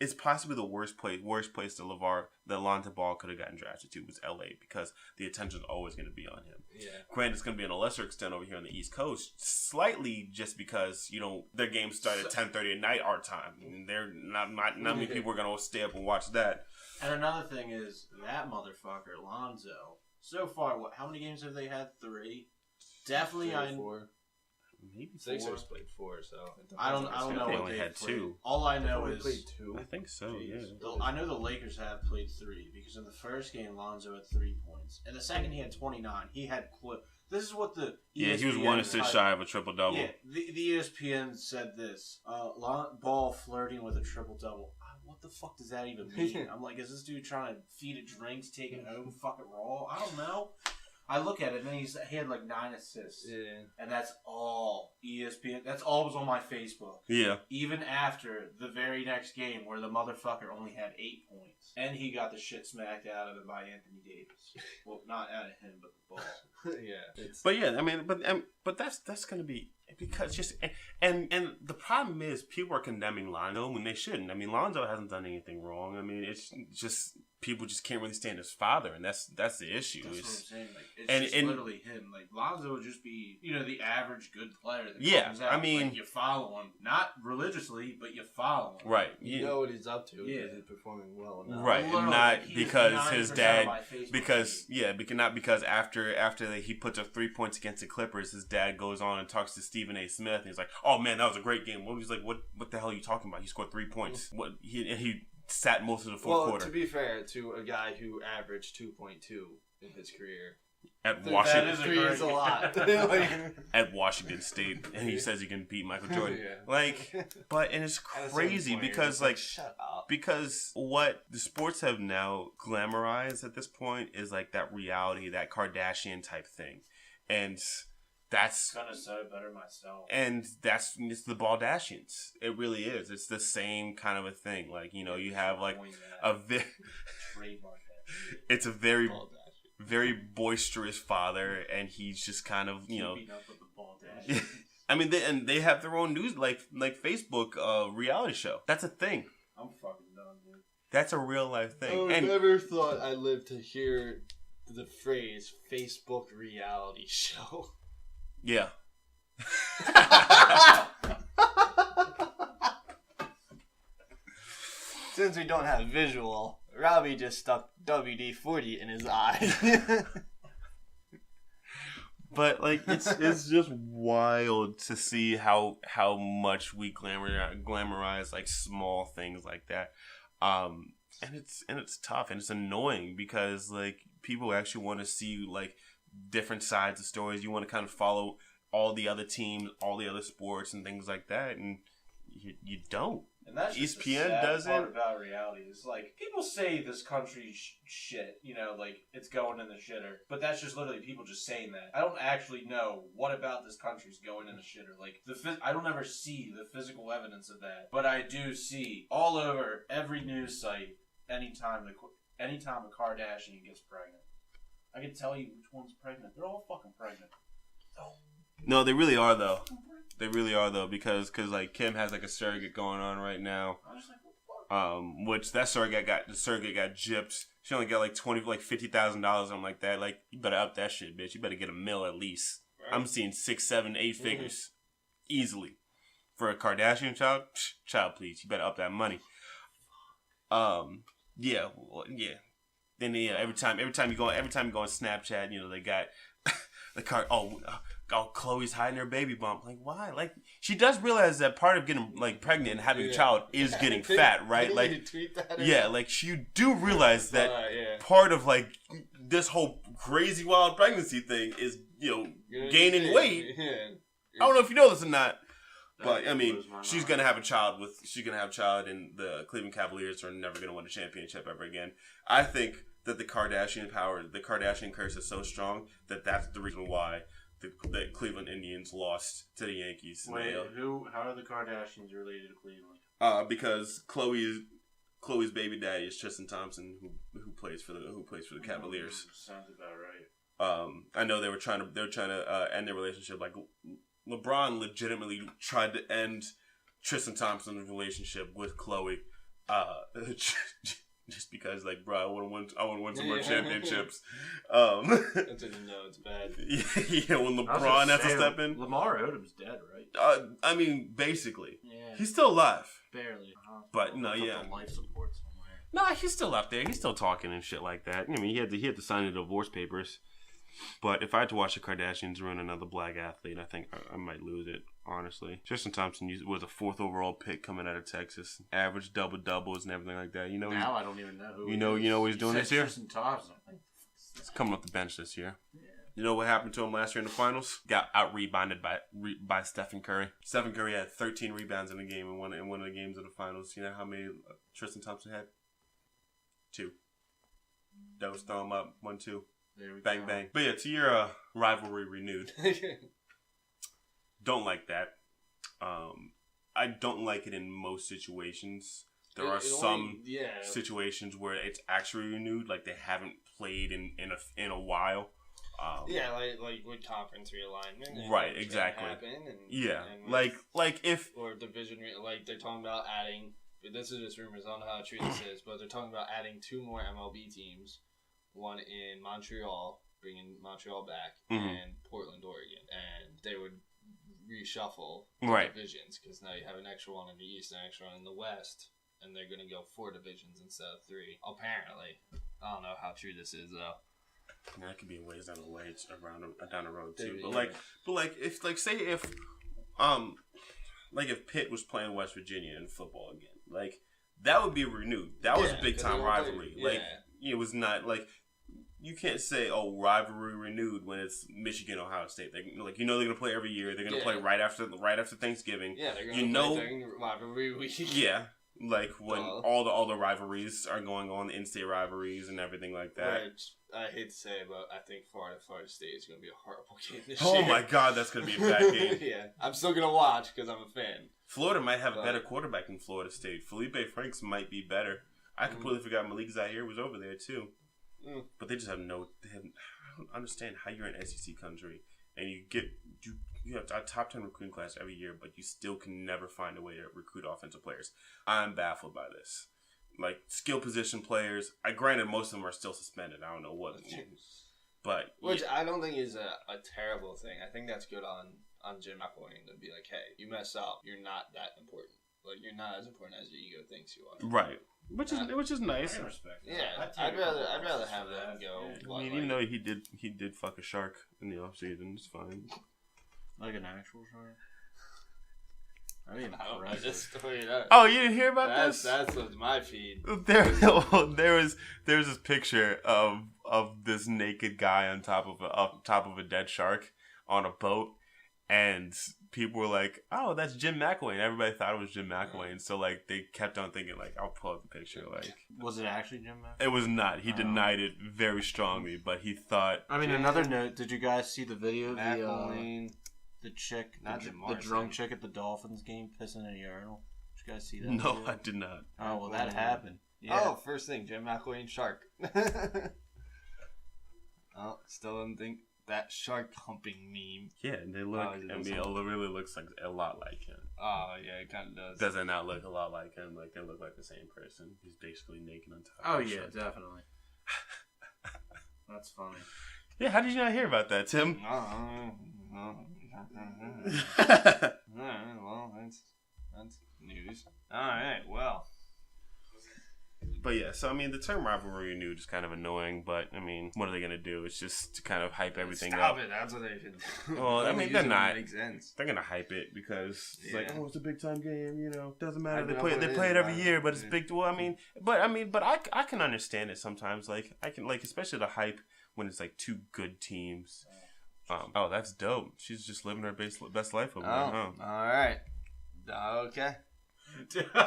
It's possibly the worst place that Lonzo Ball could have gotten drafted to was LA because the attention's always going to be on him. Yeah. Granted, it's going to be on a lesser extent over here on the East Coast, slightly just because their games start at 10:30 at night our time. And they're not many people are going to stay up and watch that. And another thing is that motherfucker Lonzo. So far, how many games have they had? 3. Definitely, 4. Maybe 4. Sixers played 4, so I don't know. They what only had 2. All I know is played 2. I think so. Jeez. Yeah. I know the Lakers have played 3 because in the first game Lonzo had 3 points. In the second he had 29. He had this is what the ESPN he was 1 assist shy of a triple double. Yeah, the ESPN said this. Ball flirting with a triple double. What the fuck does that even mean? I'm like, is this dude trying to feed it drinks, take it home, fuck it raw? I don't know. I look at it, and he had like 9 assists. Yeah. And that's all ESPN. That's all was on my Facebook. Yeah. Even after the very next game where the motherfucker only had 8 points. And he got the shit smacked out of him by Anthony Davis. Well, not out of him, but the ball. Yeah. But yeah, I mean, but that's going to be because just and the problem is people are condemning Lonzo when they shouldn't. I mean, Lonzo hasn't done anything wrong. I mean, it's just people just can't really stand his father, and that's the issue. That's what I'm saying. Like, it's just literally him. Like Lonzo would just be, the average good player that comes out. I mean, like, you follow him, not religiously, but you follow him. Right. You know what he's up to. Yeah. He's performing well enough. Right, and not because his dad, because not because after he puts up 3 points against the Clippers, his dad goes on and talks to Stephen A. Smith, and he's like, "Oh man, that was a great game." He's like, "What the hell are you talking about? He scored 3 points. What he sat most of the fourth quarter." To be fair to a guy who averaged 2.2 in his career. At Washington, that is three is a lot. At Washington State, and he says he can beat Michael Jordan. And it's crazy because shut up. Because what the sports have now glamorized at this point is like that reality, that Kardashian type thing, and that's gonna say it better myself. And it's the Baldashians. It really is. It's the same kind of a thing. Like you have like it's a very boisterous father, and he's just kind of I mean, they have their own news like Facebook reality show. That's a thing. I'm fucking done, dude. That's a real life thing. I never thought I'd live to hear the phrase Facebook reality show. Yeah. Since we don't have visual, Robbie just stuck WD-40 in his eye. But like it's just wild to see how much we glamorize like small things like that, and it's tough and it's annoying because like people actually want to see like different sides of stories. You want to kind of follow all the other teams, all the other sports and things like that, and you don't. And that's just ESPN the sad doesn't. Part about reality is like people say this country's shit, like it's going in the shitter, but that's just literally people just saying that. I don't actually know what about this country's going in the shitter. Like I don't ever see the physical evidence of that, but I do see all over every news site anytime a Kardashian gets pregnant. I can tell you which one's pregnant. They're all fucking pregnant. Oh. No, they really are though. They really are though, because like Kim has like a surrogate going on right now. I was like, what the fuck? Which that surrogate got gypped. She only got like $50,000, something like that. Like, you better up that shit, bitch. You better get $1 million at least. Right. I'm seeing 6, 7, 8 figures easily for a Kardashian child. Child, please, you better up that money. Yeah. Then every time you go on Snapchat, they got the car. Oh, Chloe's hiding her baby bump. Like, why? Like, she does realize that part of getting like pregnant and having a child is getting fat, right? Like, you tweet that like you do realize that part of like this whole crazy wild pregnancy thing is gaining weight. I don't know if you know this or not, but I mean, she's gonna have a child, and the Cleveland Cavaliers are never gonna win a championship ever again. I think that the Kardashian curse is so strong that that's the reason why the Cleveland Indians lost to the Yankees. Wait, how are the Kardashians related to Cleveland? Because Chloe's baby daddy is Tristan Thompson, who plays for the Cavaliers. Sounds about right. I know they were trying to end their relationship. Like LeBron legitimately tried to end Tristan Thompson's relationship with Chloe. Just because, like, bro, I want to win some more championships. That's when you know it's bad. Yeah, when LeBron has to step in. Lamar Odom's dead, right? I mean, basically. Yeah. He's still alive. Barely. But no, yeah. Life support somewhere. No, he's still up there. He's still talking and shit like that. I mean, he had to sign the divorce papers. But if I had to watch the Kardashians ruin another black athlete, I think I might lose it, honestly. Tristan Thompson was a 4th overall pick coming out of Texas. Average double-doubles and everything like that. Now I don't even know who you know what he's doing this year? Tristan Thompson. He's coming off the bench this year. Yeah. You know what happened to him last year in the finals? Got out-rebounded by Stephen Curry. Stephen Curry had 13 rebounds in the game in one of the games of the finals. You know how many Tristan Thompson had? 2. That was throw him up. 1-2. Bang, bang. But yeah, to your rivalry renewed. Don't like that. I don't like it in most situations. There are some situations where it's actually renewed, like they haven't played in a while. Like with conference realignment. Right, exactly. If or division, like they're talking about adding. This is just rumors. I don't know how true this is, but they're talking about adding 2 more MLB teams. One in Montreal, bringing Montreal back, and Portland, Oregon, and they would reshuffle the divisions because now you have an extra one in the East, an extra one in the West, and they're going to go 4 divisions instead of 3. Apparently, I don't know how true this is though. That could be a ways down the road too. But if Pitt was playing West Virginia in football again, like that would be renewed. That was a big time rivalry. It was not like. You can't say, rivalry renewed when it's Michigan, Ohio State. They're going to play every year. They're going to play right after Thanksgiving. Yeah, they're going to play during rivalry week. Yeah, like when all the rivalries are going on, the in-state rivalries and everything like that. Which, I hate to say it, but I think Florida State is going to be a horrible game this year. Oh my God, that's going to be a bad game. Yeah, I'm still going to watch because I'm a fan. Florida might have a better quarterback than Florida State. Felipe Franks might be better. I completely forgot Malik Zaire was over there too. But they just have I don't understand how you're in SEC country and you have a top 10 recruiting class every year, but you still can never find a way to recruit offensive players. I'm baffled by this. Like skill position players, granted most of them are still suspended. I don't know what, but which I don't think is a terrible thing. I think that's good on Jim McElwain to be like, hey, you messed up. You're not that important. Like you're not as important as your ego thinks you are. Right. Which is nice. I respect that. Yeah, I'd rather have them go. I mean, even though he did fuck a shark in the off season, it's fine. Like an actual shark. I mean, oh, you didn't hear about this? That's what's my feed. There was this picture of this naked guy on top of a dead shark on a boat, and people were like, "Oh, that's Jim McElwain." Everybody thought it was Jim McElwain, so like they kept on thinking like, "I'll pull up the picture." Like, was it actually Jim McElwain? It was not. He denied it very strongly, but he thought. I mean, another note. Did you guys see the video of the chick, the drunk chick at the Dolphins game pissing in a urinal? Did you guys see that? No, video? I did not. Oh well, that happened. Yeah. Oh, first thing, Jim McElwain shark. Oh, still didn't think. That shark humping meme. Yeah, they look. It really looks like a lot like him. Oh yeah, it kind of does. Does it not look a lot like him? Like they look like the same person. He's basically naked on top. Oh yeah, definitely. That's funny. Yeah, how did you not hear about that, Tim? Well, that's news. All right, well. But yeah, so I mean, the term rivalry renewed is kind of annoying, but I mean, what are they gonna do? It's just to kind of hype everything up. Stop it! That's what they should do. Well, I mean, they're not. Makes sense. They're gonna hype it because it's like, it's a big time game. You know, doesn't matter. They play it every year, but it's big. Well, but I can understand it sometimes. Like I can especially the hype when it's like 2 good teams. Oh, that's dope. She's just living her best life over there. All right. Okay. I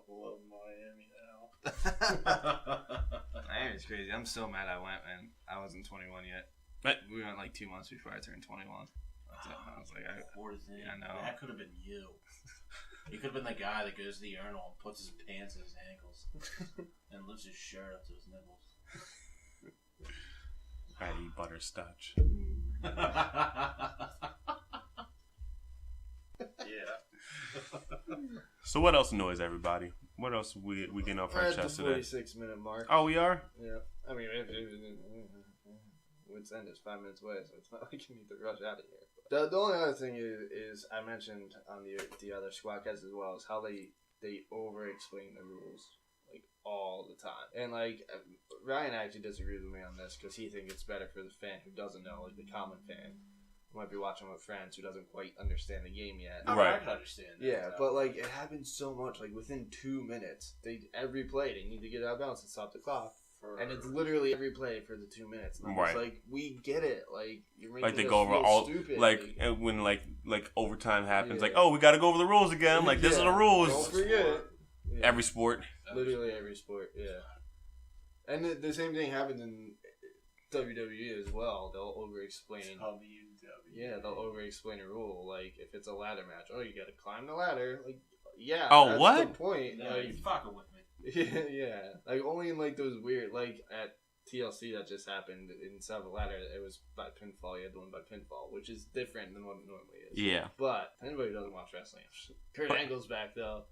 love Miami now. Miami's crazy. I'm so mad I went, man. I wasn't 21 yet. But we went like 2 months before I turned 21. So I was like, I know. That could have been you. You could have been the guy that goes to the urinal and puts his pants in his ankles and lifts his shirt up to his nipples. I eat butterscotch. Yeah. So what else annoys everybody? What else we getting off our chest today? 46-minute mark. Oh, we are? Yeah. I mean, Woods End is 5 minutes away, so it's not like you need to rush out of here. The only other thing is I mentioned on the other Squadcast as well is how they over-explain the rules like all the time. And like Ryan actually disagrees with me on this because he thinks it's better for the fan who doesn't know, like the common fan. Might be watching with friends who doesn't quite understand the game yet. Right. I can understand that. Yeah, but like it happens so much. Like within 2 minutes, every play they need to get out of bounds and stop the clock, and it's literally every play for the 2 minutes. And right. It's like we get it. Like you're making like they us go over feel all stupid. like when like overtime happens. Like we got to go over the rules again. Like this is the rules. Don't forget. Every sport. Literally every sport. Yeah. And the same thing happens in WWE as well. They'll over-explain. Yeah, they'll over-explain a rule. Like, if it's a ladder match, you got to climb the ladder. Like, yeah. Oh, that's what? the point. Yeah, like, you fucking with me. Yeah. Like, only in, like, those weird, like, at TLC that just happened, instead of a ladder, it was by pinfall. You had to win by pinfall, which is different than what it normally is. Yeah. But, anybody who doesn't watch wrestling, Kurt Angle's back, though.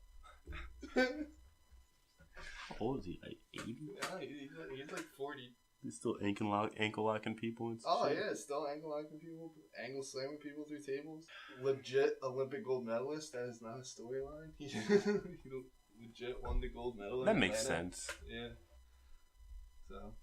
How old is he? Like 80? Yeah, he's like 40. He's still ankle locking people and Oh, shit. yeah, still ankle locking people, ankle slamming people through tables. Legit Olympic gold medalist. That is not a storyline. He legit won the gold medal. That makes sense. Yeah. So.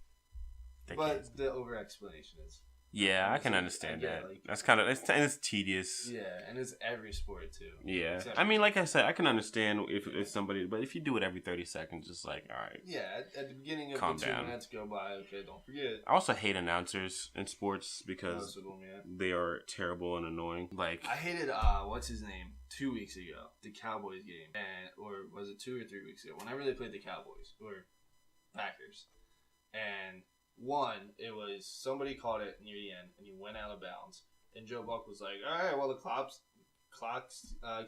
That But can't- the over explanation is. Yeah, I can understand that. Like, That's kind of it's tedious. Yeah, and it's every sport too. Yeah, Except I mean, like I said, I can understand if somebody, but if you do it every 30 seconds, it's like, all right. Yeah, at the beginning of Calm the 2 down. minutes go by. Okay, don't forget. I also hate announcers in sports because Most of them, yeah. they are terrible and annoying. Like, I hated what's his name 2 weeks ago, the Cowboys game, or was it 2 or 3 weeks ago? Whenever they played the Cowboys or Packers, and one, it was somebody caught it near the end and he went out of bounds, and Joe Buck was like, "All right, well the clock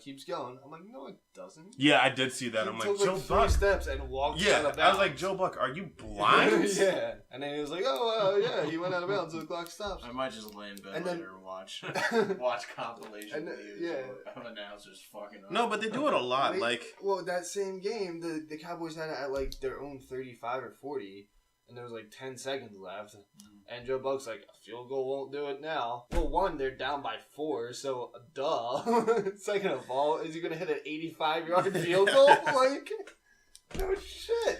keeps going." I'm like, "No, it doesn't." yeah, I did see that. He I'm took like, Joe 3 Buck. steps and walked out Yeah, of bounds. I was like, Joe Buck, are you blind? Yeah, and then he was like, "Oh, yeah, he went out of bounds, so the clock stops." I might just lay in bed And then- later and watch compilation And then- videos yeah. of announcers fucking up. No, but they do it a lot. Well, that same game, the Cowboys had it at like their own 35 or 40, and there was like 10 seconds left, and Joe Buck's like, "A field goal won't do it now." Well, one, they're down by 4, so duh. Second of all, is he gonna hit an 85-yard field goal? Like, no shit.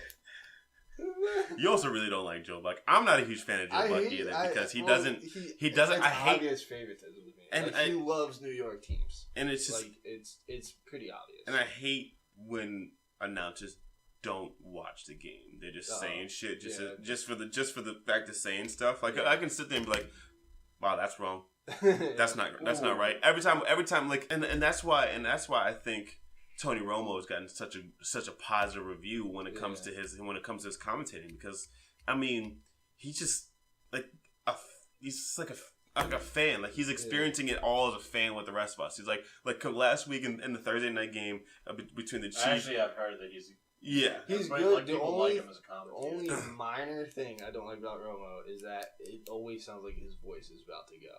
You also really don't like Joe Buck. I'm not a huge fan of Joe Buck either because he doesn't. He doesn't. It's I hate obvious favoritism with me. And Like, he loves New York teams. and it's just Like, it's pretty obvious. and I hate when announcers don't watch the game. They're just saying shit just for the fact of saying stuff. Like I can sit there and be like, "Wow, that's wrong. That's not right." Every time, like, and that's why I think Tony Romo has gotten such a positive review when it comes to his commentating, because I mean he's just like a fan. Like, he's experiencing it all as a fan with the rest of us. He's like last week in the Thursday night game between the Chiefs. Actually, I've heard that he's He's like, good. Like, The people like him as a commentator. only minor thing I don't like about Romo is that it always sounds like his voice is about to go.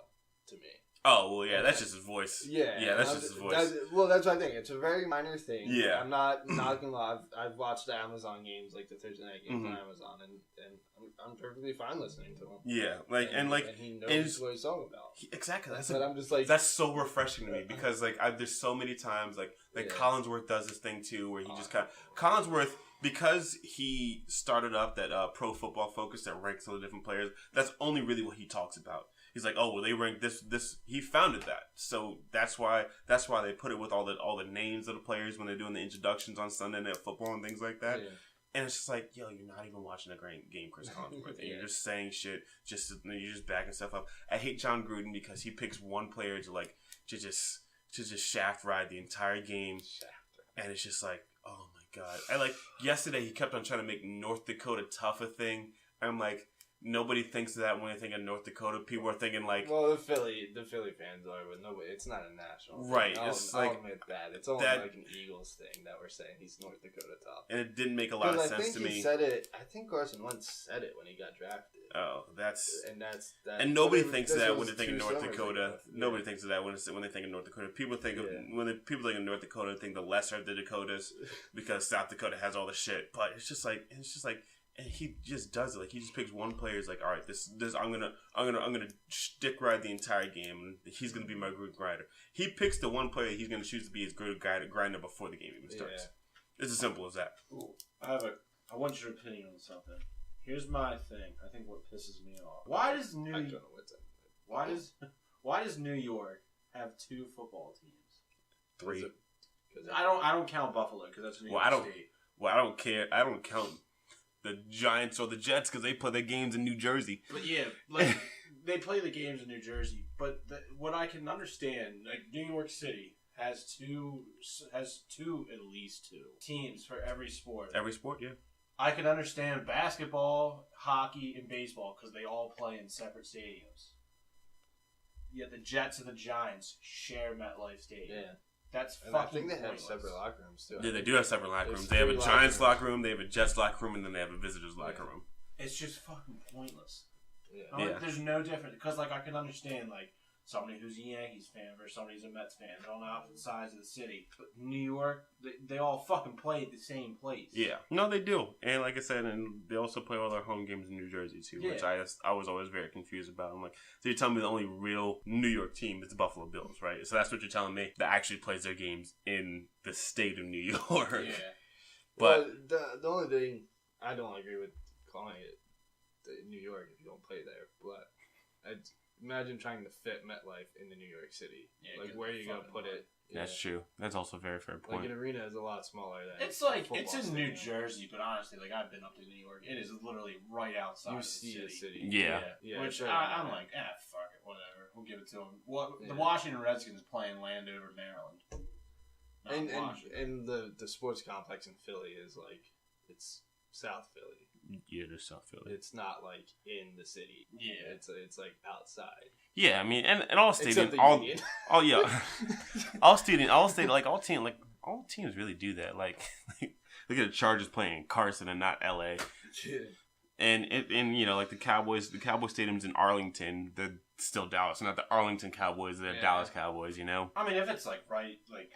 To me. Oh, well, yeah, that's just his voice. Yeah, that's just his voice. That's what I think. It's a very minor thing. Yeah. I'm not gonna lie. I've watched the Amazon games, like the Thursday night games on Amazon, and I'm perfectly fine listening to him. Yeah, and he knows what he's talking about. Exactly. But I'm just like, that's so refreshing to me, because like there's so many times like Collinsworth does this thing too, where he just kind of Collinsworth, because he started up that Pro Football Focus that ranks all the different players. That's only really what he talks about. He's like, oh, well, they rank this. He founded that, so that's why they put it with all the names of the players when they're doing the introductions on Sunday Night Football and things like that. Yeah. And it's just like, yo, you're not even watching a great game, Chris Collinsworth, and you're just saying shit, you're just backing stuff up. I hate John Gruden because he picks one player to just shaft ride the entire game, and it's just like, oh my god. I like yesterday he kept on trying to make North Dakota tough a thing. I'm like, nobody thinks of that when they think of North Dakota. People are thinking like, well, the Philly fans are, but nobody. It's not a national thing. Right. I'll admit that. It's only like an Eagles thing that we're saying he's North Dakota top. And it didn't make a lot of sense to me. He said it. I think Carson Wentz said it when he got drafted. Oh, that's that. And nobody thinks of that when they think of North Dakota. Nobody thinks of that when they think of North Dakota. People think of people think of North Dakota and think the lesser of the Dakotas, because South Dakota has all the shit. But it's just like. And he just does it. Like, he just picks one player. He's like, all right, this I'm gonna stick ride the entire game, and he's gonna be my good grinder. He picks the one player he's gonna choose to be his good grinder before the game even starts. Yeah. It's as simple as that. Ooh, I want your opinion on something. Here's my thing. I think what pisses me off. Why does New York have 2 football teams? 3. I don't count Buffalo because that's New York State. Well, I don't care. I don't count the Giants or the Jets because they play their games in New Jersey. But yeah, like they play the games in New Jersey. But what I can understand, like New York City has two at least 2 teams for every sport. Every sport, yeah. I can understand basketball, hockey, and baseball because they all play in separate stadiums. Yet the Jets and the Giants share MetLife Stadium. Yeah. That's fucking I think they have pointless. separate locker rooms, too. Yeah, they do have separate locker rooms. They have a Giants locker room, they have a Jets locker room, and then they have a visitors locker room. It's just fucking pointless. Yeah. Like, there's no difference. Because, like, I can understand, like, somebody who's a Yankees fan versus somebody who's a Mets fan. They're on the opposite sides of the city. But New York, they all fucking play at the same place. Yeah. No, they do. And like I said, and they also play all their home games in New Jersey, too, which I was always very confused about. I'm like, so you're telling me the only real New York team is the Buffalo Bills, right? So that's what you're telling me, that actually plays their games in the state of New York. Yeah. But the only thing, I don't agree with calling it New York if you don't play there, but imagine trying to fit MetLife into New York City. Yeah, like, where are you going to put it? That's true. That's also a very fair point. Like, an arena is a lot smaller than it's like, it's in New Jersey, but honestly, like, I've been up to New York. It is literally right outside of the city. Yeah. Which I'm like, fuck it, whatever. We'll give it to them. The Washington Redskins playing Landover, Maryland. And the sports complex in Philly is like, it's South Philly. Yeah, there's South Philly. It's not like in the city. Yeah, it's like outside. Yeah, I mean, and all stadiums, all teams really do that. Like look at the Chargers playing in Carson and not L.A. Yeah. And you know, like the Cowboy stadiums in Arlington, they're still Dallas, not the Arlington Cowboys, they're Dallas Cowboys, you know. I mean, if it's like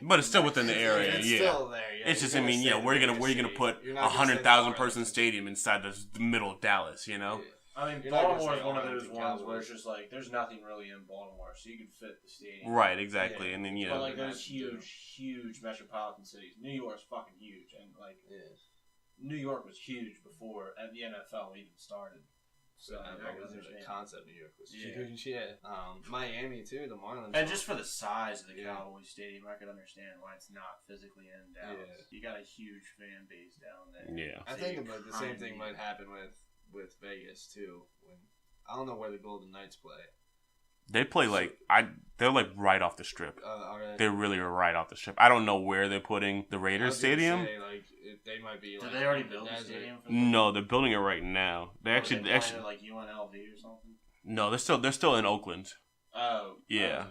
but it's still within the area. It's still there. Yeah. It's just, I mean, where are you gonna put 100,000 person stadium inside the middle of Dallas, you know? Yeah. I mean, Baltimore is one of those ones where it's just like there's nothing really in Baltimore, so you can fit the stadium. Right, exactly, and then but like those huge metropolitan cities, New York's fucking huge, and like. Yeah. New York was huge before the NFL even started. So the concept New York was huge. Yeah. Miami too, the Marlins. And just for the size of the Cowboys Stadium, I could understand why it's not physically in Dallas. Yeah. You got a huge fan base down there. Yeah. I think the same thing might happen with Vegas too. I don't know where the Golden Knights play. They play they're like right off the strip. They're really right off the strip. I don't know where they're putting the Raiders stadium. They might be. Did they already build the stadium? No, they're building it right now. They actually like UNLV or something. No, they're still in Oakland. Oh. Yeah.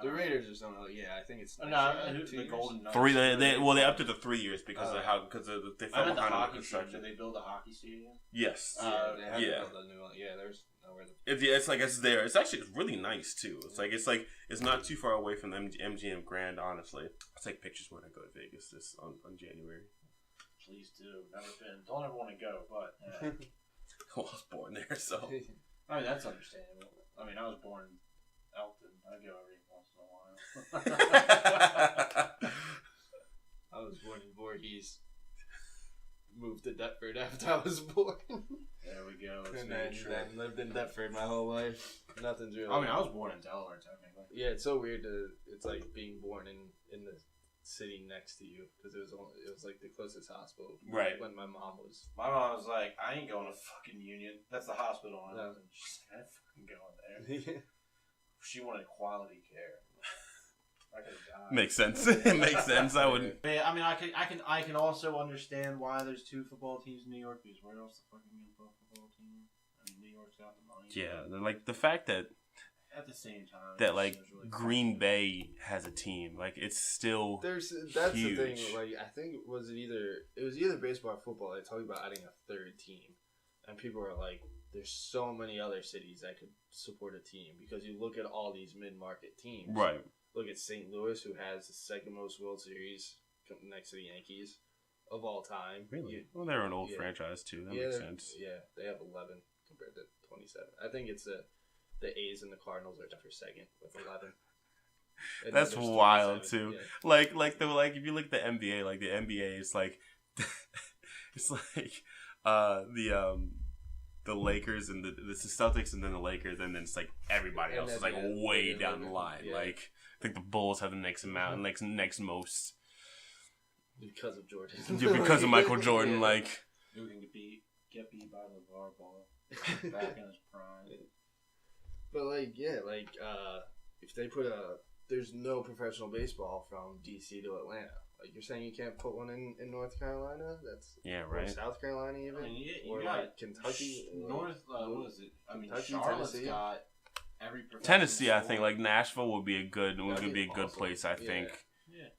The Raiders or something. Yeah, I think it's the Golden Knights. They upped it to 3 years because they fell behind on the construction. Did they build a hockey stadium? Yes. They have to build a new one. Yeah, there's nowhere. It's there. It's actually really nice too. It's not too far away from the MGM Grand. Honestly, I'll take pictures when I go to Vegas on January. Please do. Never been. Don't ever want to go, but I was born there, so I mean that's understandable. I mean I was born in Elton. I go every once in a while. I was born in Voorhees. Moved to Deptford after I was born. There we go. And then lived in Deptford my whole life. Nothing's really. I mean, I was born in Delaware, technically. Yeah, it's so weird it's like being born in the city next to you because it was like the closest hospital. Right. When my mom was. My mom was like, I ain't going to fucking Union. That's the hospital. And she's like, I ain't fucking going there. Yeah. She wanted quality care. I could have died. Makes sense. It makes sense. I would. But yeah, I mean, I can also understand why there's two football teams in New York. Because where else the fucking football team? I mean, New York's got the money. Yeah, like the fact that. At the same time, that like really Green Bay has a team, like it's still that's huge. The thing. Like I think it was either baseball or football. They talked about adding a third team, and people are like, "There's so many other cities that could support a team because you look at all these mid-market teams, right? Look at St. Louis, who has the second most World Series next to the Yankees of all time. Really? Well, they're an old franchise too. That makes sense. Yeah, they have 11 compared to 27. I think it's the A's and the Cardinals are for second with 11. That's wild too. Yeah. Like if you look at the NBA, like the NBA is like it's like the Lakers and the Celtics and then the Lakers and then it's like everybody else is like way down the line. Yeah. Like I think the Bulls have the next amount, next most because of Jordan. Yeah, because of Michael Jordan. Yeah. Like who can get beat by LeVar Ball back in his prime. But if they put there's no professional baseball from DC to Atlanta. Like you're saying, you can't put one in North Carolina. That's right. Or South Carolina even. I mean, you or got like Kentucky. North. What is it? I mean, Kentucky, Charlotte's Tennessee. got every. Tennessee, I sport. think, like Nashville would be a good awesome. place. I think. Yeah.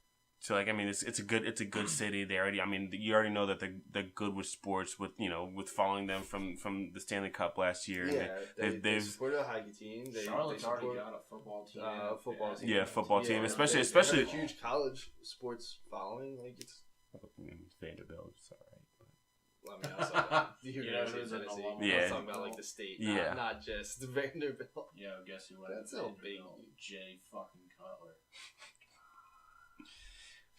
So like I mean it's a good city. They already you already know that they're good with sports with with following them from the Stanley Cup last year. Yeah, they supported a hockey team. Charlotte's already got a football team. Football team. Yeah, football team, Yeah, especially they have a huge college sports following. Like it's Vanderbilt. It's all right. Well, I mean, I was talking about the University of there's an Tennessee. alumni. I was talking about like the state, not just Vanderbilt. Yo, guess who? That's so big. Jay fucking Cutler.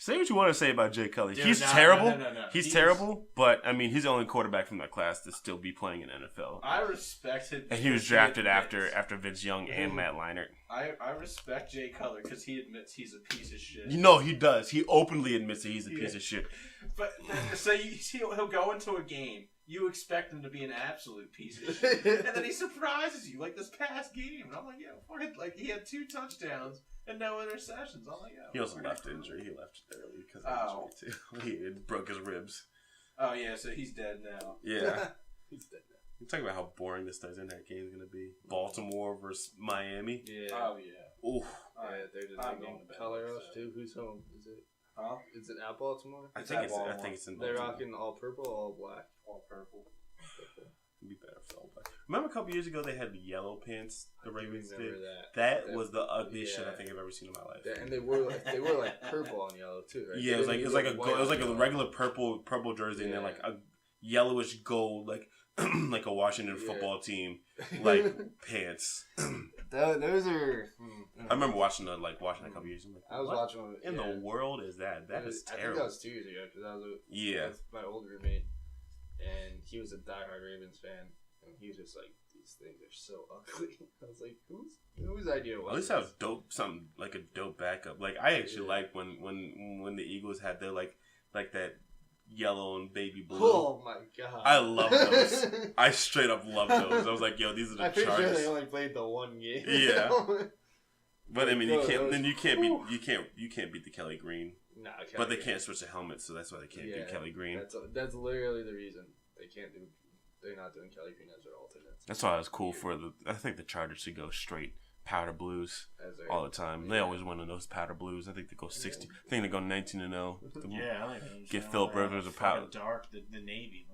Say what you want to say about Jay Cutler. Dude, He's terrible. No. He's terrible, but I mean, he's the only quarterback from that class to still be playing in NFL. I respect it. And he was drafted after Vince Young and Matt Leinart. I respect Jay Cutler because he admits he's a piece of shit. He does. He openly admits that he's a piece of shit. But so he'll go into a game. You expect him to be an absolute piece of shit, and then he surprises you like this past game. And I'm like, he had 2 touchdowns and no interceptions. I'm like, he also left injury. He left early because of injury too. He broke his ribs. Oh yeah, so he's dead now. Yeah, He's dead now. You're talking about how boring this Thursday night game is going to be. Baltimore versus Miami. Yeah. Oh yeah. Oof. They're just I'm making going to bed, color rush so. too. Who's home? Is it? Huh? Is it at Baltimore? I think it's in They're Baltimore. rocking all purple, or all black. All purple. It'd be better for all black. Remember a couple years ago they had yellow pants. The Ravens did. Remember That was the ugliest shit I think I've ever seen in my life. And they were like purple on yellow too, right? Yeah, it was like a regular purple jersey and then like a yellowish gold like a Washington football team like pants. Those are. I remember watching that a couple years ago. Like, I was watching one. In the world is that? That is terrible. I think that was 2 years ago because I was with my old roommate, and he was a diehard Ravens fan, and he was just like, "These things are so ugly." I was like, "Whose idea was?" At least have something like a dope backup. Like I actually like when the Eagles had their like that yellow and baby blue. Oh my god! I love those. I straight up love those. I was like, "Yo, these are the I'm pretty Chargers." sure they only played the one game. Yeah. But I mean, you can't beat the Kelly Green. Nah, but they can't switch the helmets, so that's why they can't do Kelly Green. That's literally the reason they can't do. They're not doing Kelly Green as their alternates. That's why it was cool for I think the Chargers should go straight powder blues all the time. They always win in those powder blues. I think they go 60. I think they go 19-0. Yeah, I like get Philip Rivers a powder. Dark the navy.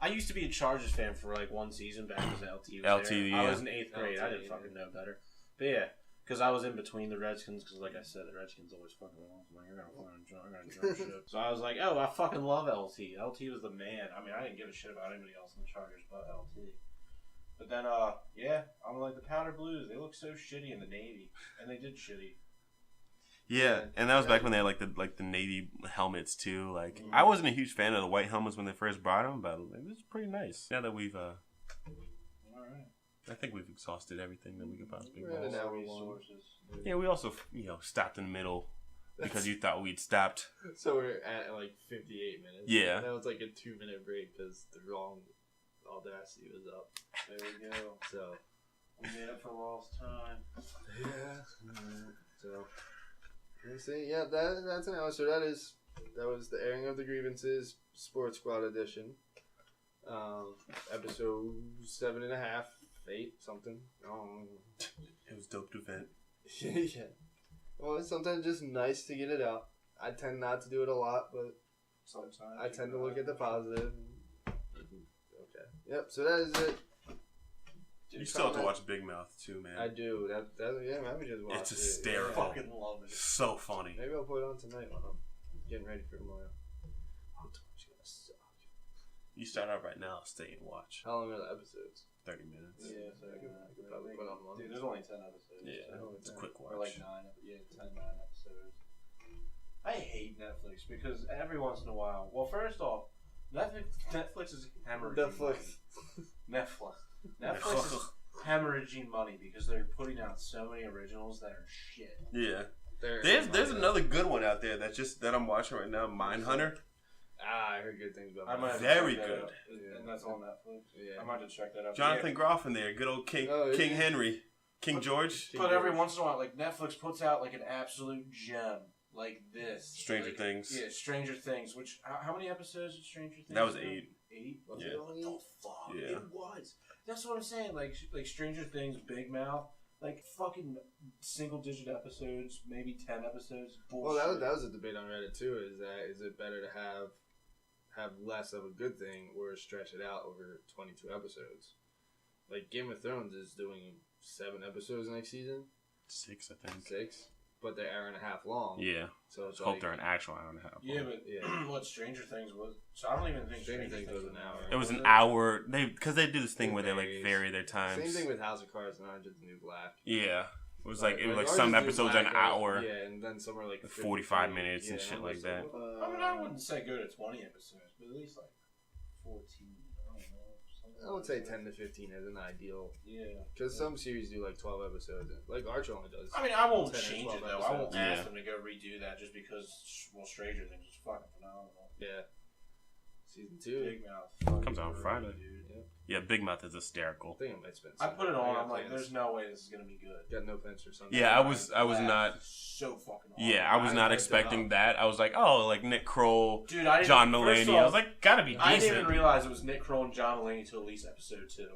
I used to be a Chargers fan for like one season back as LT was there. Yeah. I was in 8th grade. I didn't fucking know better. But yeah, because I was in between the Redskins. Because like I said, the Redskins always fucking lost. I'm like, you're gonna jump ship. So I was like, oh, I fucking love LT. LT was the man. I mean, I didn't give a shit about anybody else in the Chargers but LT. But then, I'm like the powder blues. They look so shitty in the navy, and they did shitty. Yeah, and that was back when they had like the navy helmets too. Like I wasn't a huge fan of the white helmets when they first brought them, but it was pretty nice. Now that we've all right. I think we've exhausted everything that we could possibly exhaust. All resources. Yeah, we also stopped in the middle because you thought we'd stopped. So we're at like 58 minutes. Yeah. That was like a 2-minute break because the wrong Audacity was up. There we go. So we made up for lost time. Yeah. So let's see. Yeah, that's an hour. So that was the airing of the Grievances SportsSqwad edition. Episode 7.5, 8 something. It was dope to vent. Yeah. Well, it's sometimes just nice to get it out. I tend not to do it a lot, but Sometimes I tend to look at the positive. Okay. Yep. So that is it. You still have to watch Big Mouth too, man. I do. That maybe just watch It's it. hysterical. I fucking love it. So funny. Maybe I'll put it on tonight when I'm getting ready for tomorrow. Oh, tomorrow's gonna suck. You start out right now, stay and watch. How long are the episodes? 30 minutes. Yeah, so I could probably put on one. Dude, there's only 10 episodes. Yeah, so. it's a quick watch. Or like 9 episodes. I hate Netflix because every once in a while, well, first off, Netflix is hemorrhaging Netflix is hemorrhaging money because they're putting out so many originals that are shit. Yeah. There's another good one out there that I'm watching right now, Mindhunter. I heard good things about I might that. have to Very check that good. out. And that's on Netflix. Yeah. I might have to check that out. Jonathan Groff in there, good old King Henry, King George. But every once in a while, like Netflix puts out like an absolute gem, like this. Stranger Things. Yeah, Stranger Things. Which how many episodes of Stranger Things? That was 8. 8? Was Yeah. it? What the fuck? Yeah. It was. That's what I'm saying. Like Stranger Things, Big Mouth. Like fucking single-digit episodes, maybe 10 episodes. Bullshit. Well, that was a debate on Reddit too. Is it better to have less of a good thing or stretch it out over 22 episodes? Like Game of Thrones is doing 7 episodes next season. 6, I think. 6, but they're hour and a half long. Yeah. So it's Hope like, they're an actual hour and a half. Yeah, but what Stranger Things was? So I don't even think Stranger Things was an hour. It was an hour. Because they do this thing where they like varies. vary their times. Same thing with House of Cards and Orange is the New Black. Yeah. It was like Orange some is the New episodes an Black, hour. Yeah, and then some are like 45 minutes and shit I'm like just that. I mean, I wouldn't say go to 20 episodes, but at least like 14. I don't know. I would say 10 to 15 is an ideal. Yeah. Because some series do like 12 episodes. Like Archer only does. I mean, I won't 10 or change 12 it though. I won't episodes. ask them to go redo that just because, well, Stranger Things was fucking phenomenal. Yeah. Season 2. Big Mouth. Comes out Friday. Dude. Yeah, Big Mouth is hysterical. I think I might spend I put it on. I'm like, plans. there's no way this is gonna be good. Got no plans for Sunday. Yeah, I was not. So fucking. Yeah, I was not expecting that. I was like, oh, like Nick Kroll, Dude, I didn't, John first Mulaney. off, I was like, gotta be decent. I didn't even realize it was Nick Kroll and John Mulaney until at least episode 2.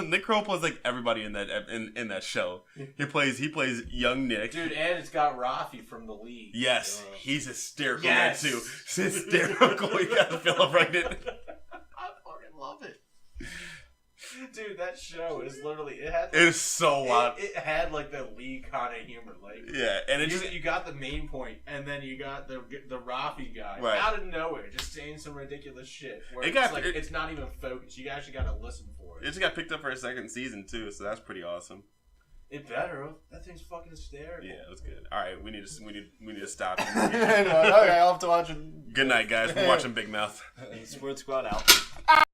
Nick Kroll plays like everybody in that that show. He plays young Nick. Dude, and it's got Rafi from The League. Yes, he's hysterical Yes. in that too. It's hysterical. He got Philip pregnant. I fucking love it. Dude, that show is literally it had. It is so wild. It had like the League kind of humor, like Yeah, and it just you got the main point, and then you got the Rafi guy Right. out of nowhere, just saying some ridiculous shit. Where It it's got- like it- it's not even focused. You actually got to listen for it it. just got picked up for a second season too, so that's pretty awesome. It better. That thing's fucking hysterical. Yeah, it was good. All right, we need to stop. Okay, I'll have to watch it. Good night, guys. We're watching Big Mouth. Sports Squad out.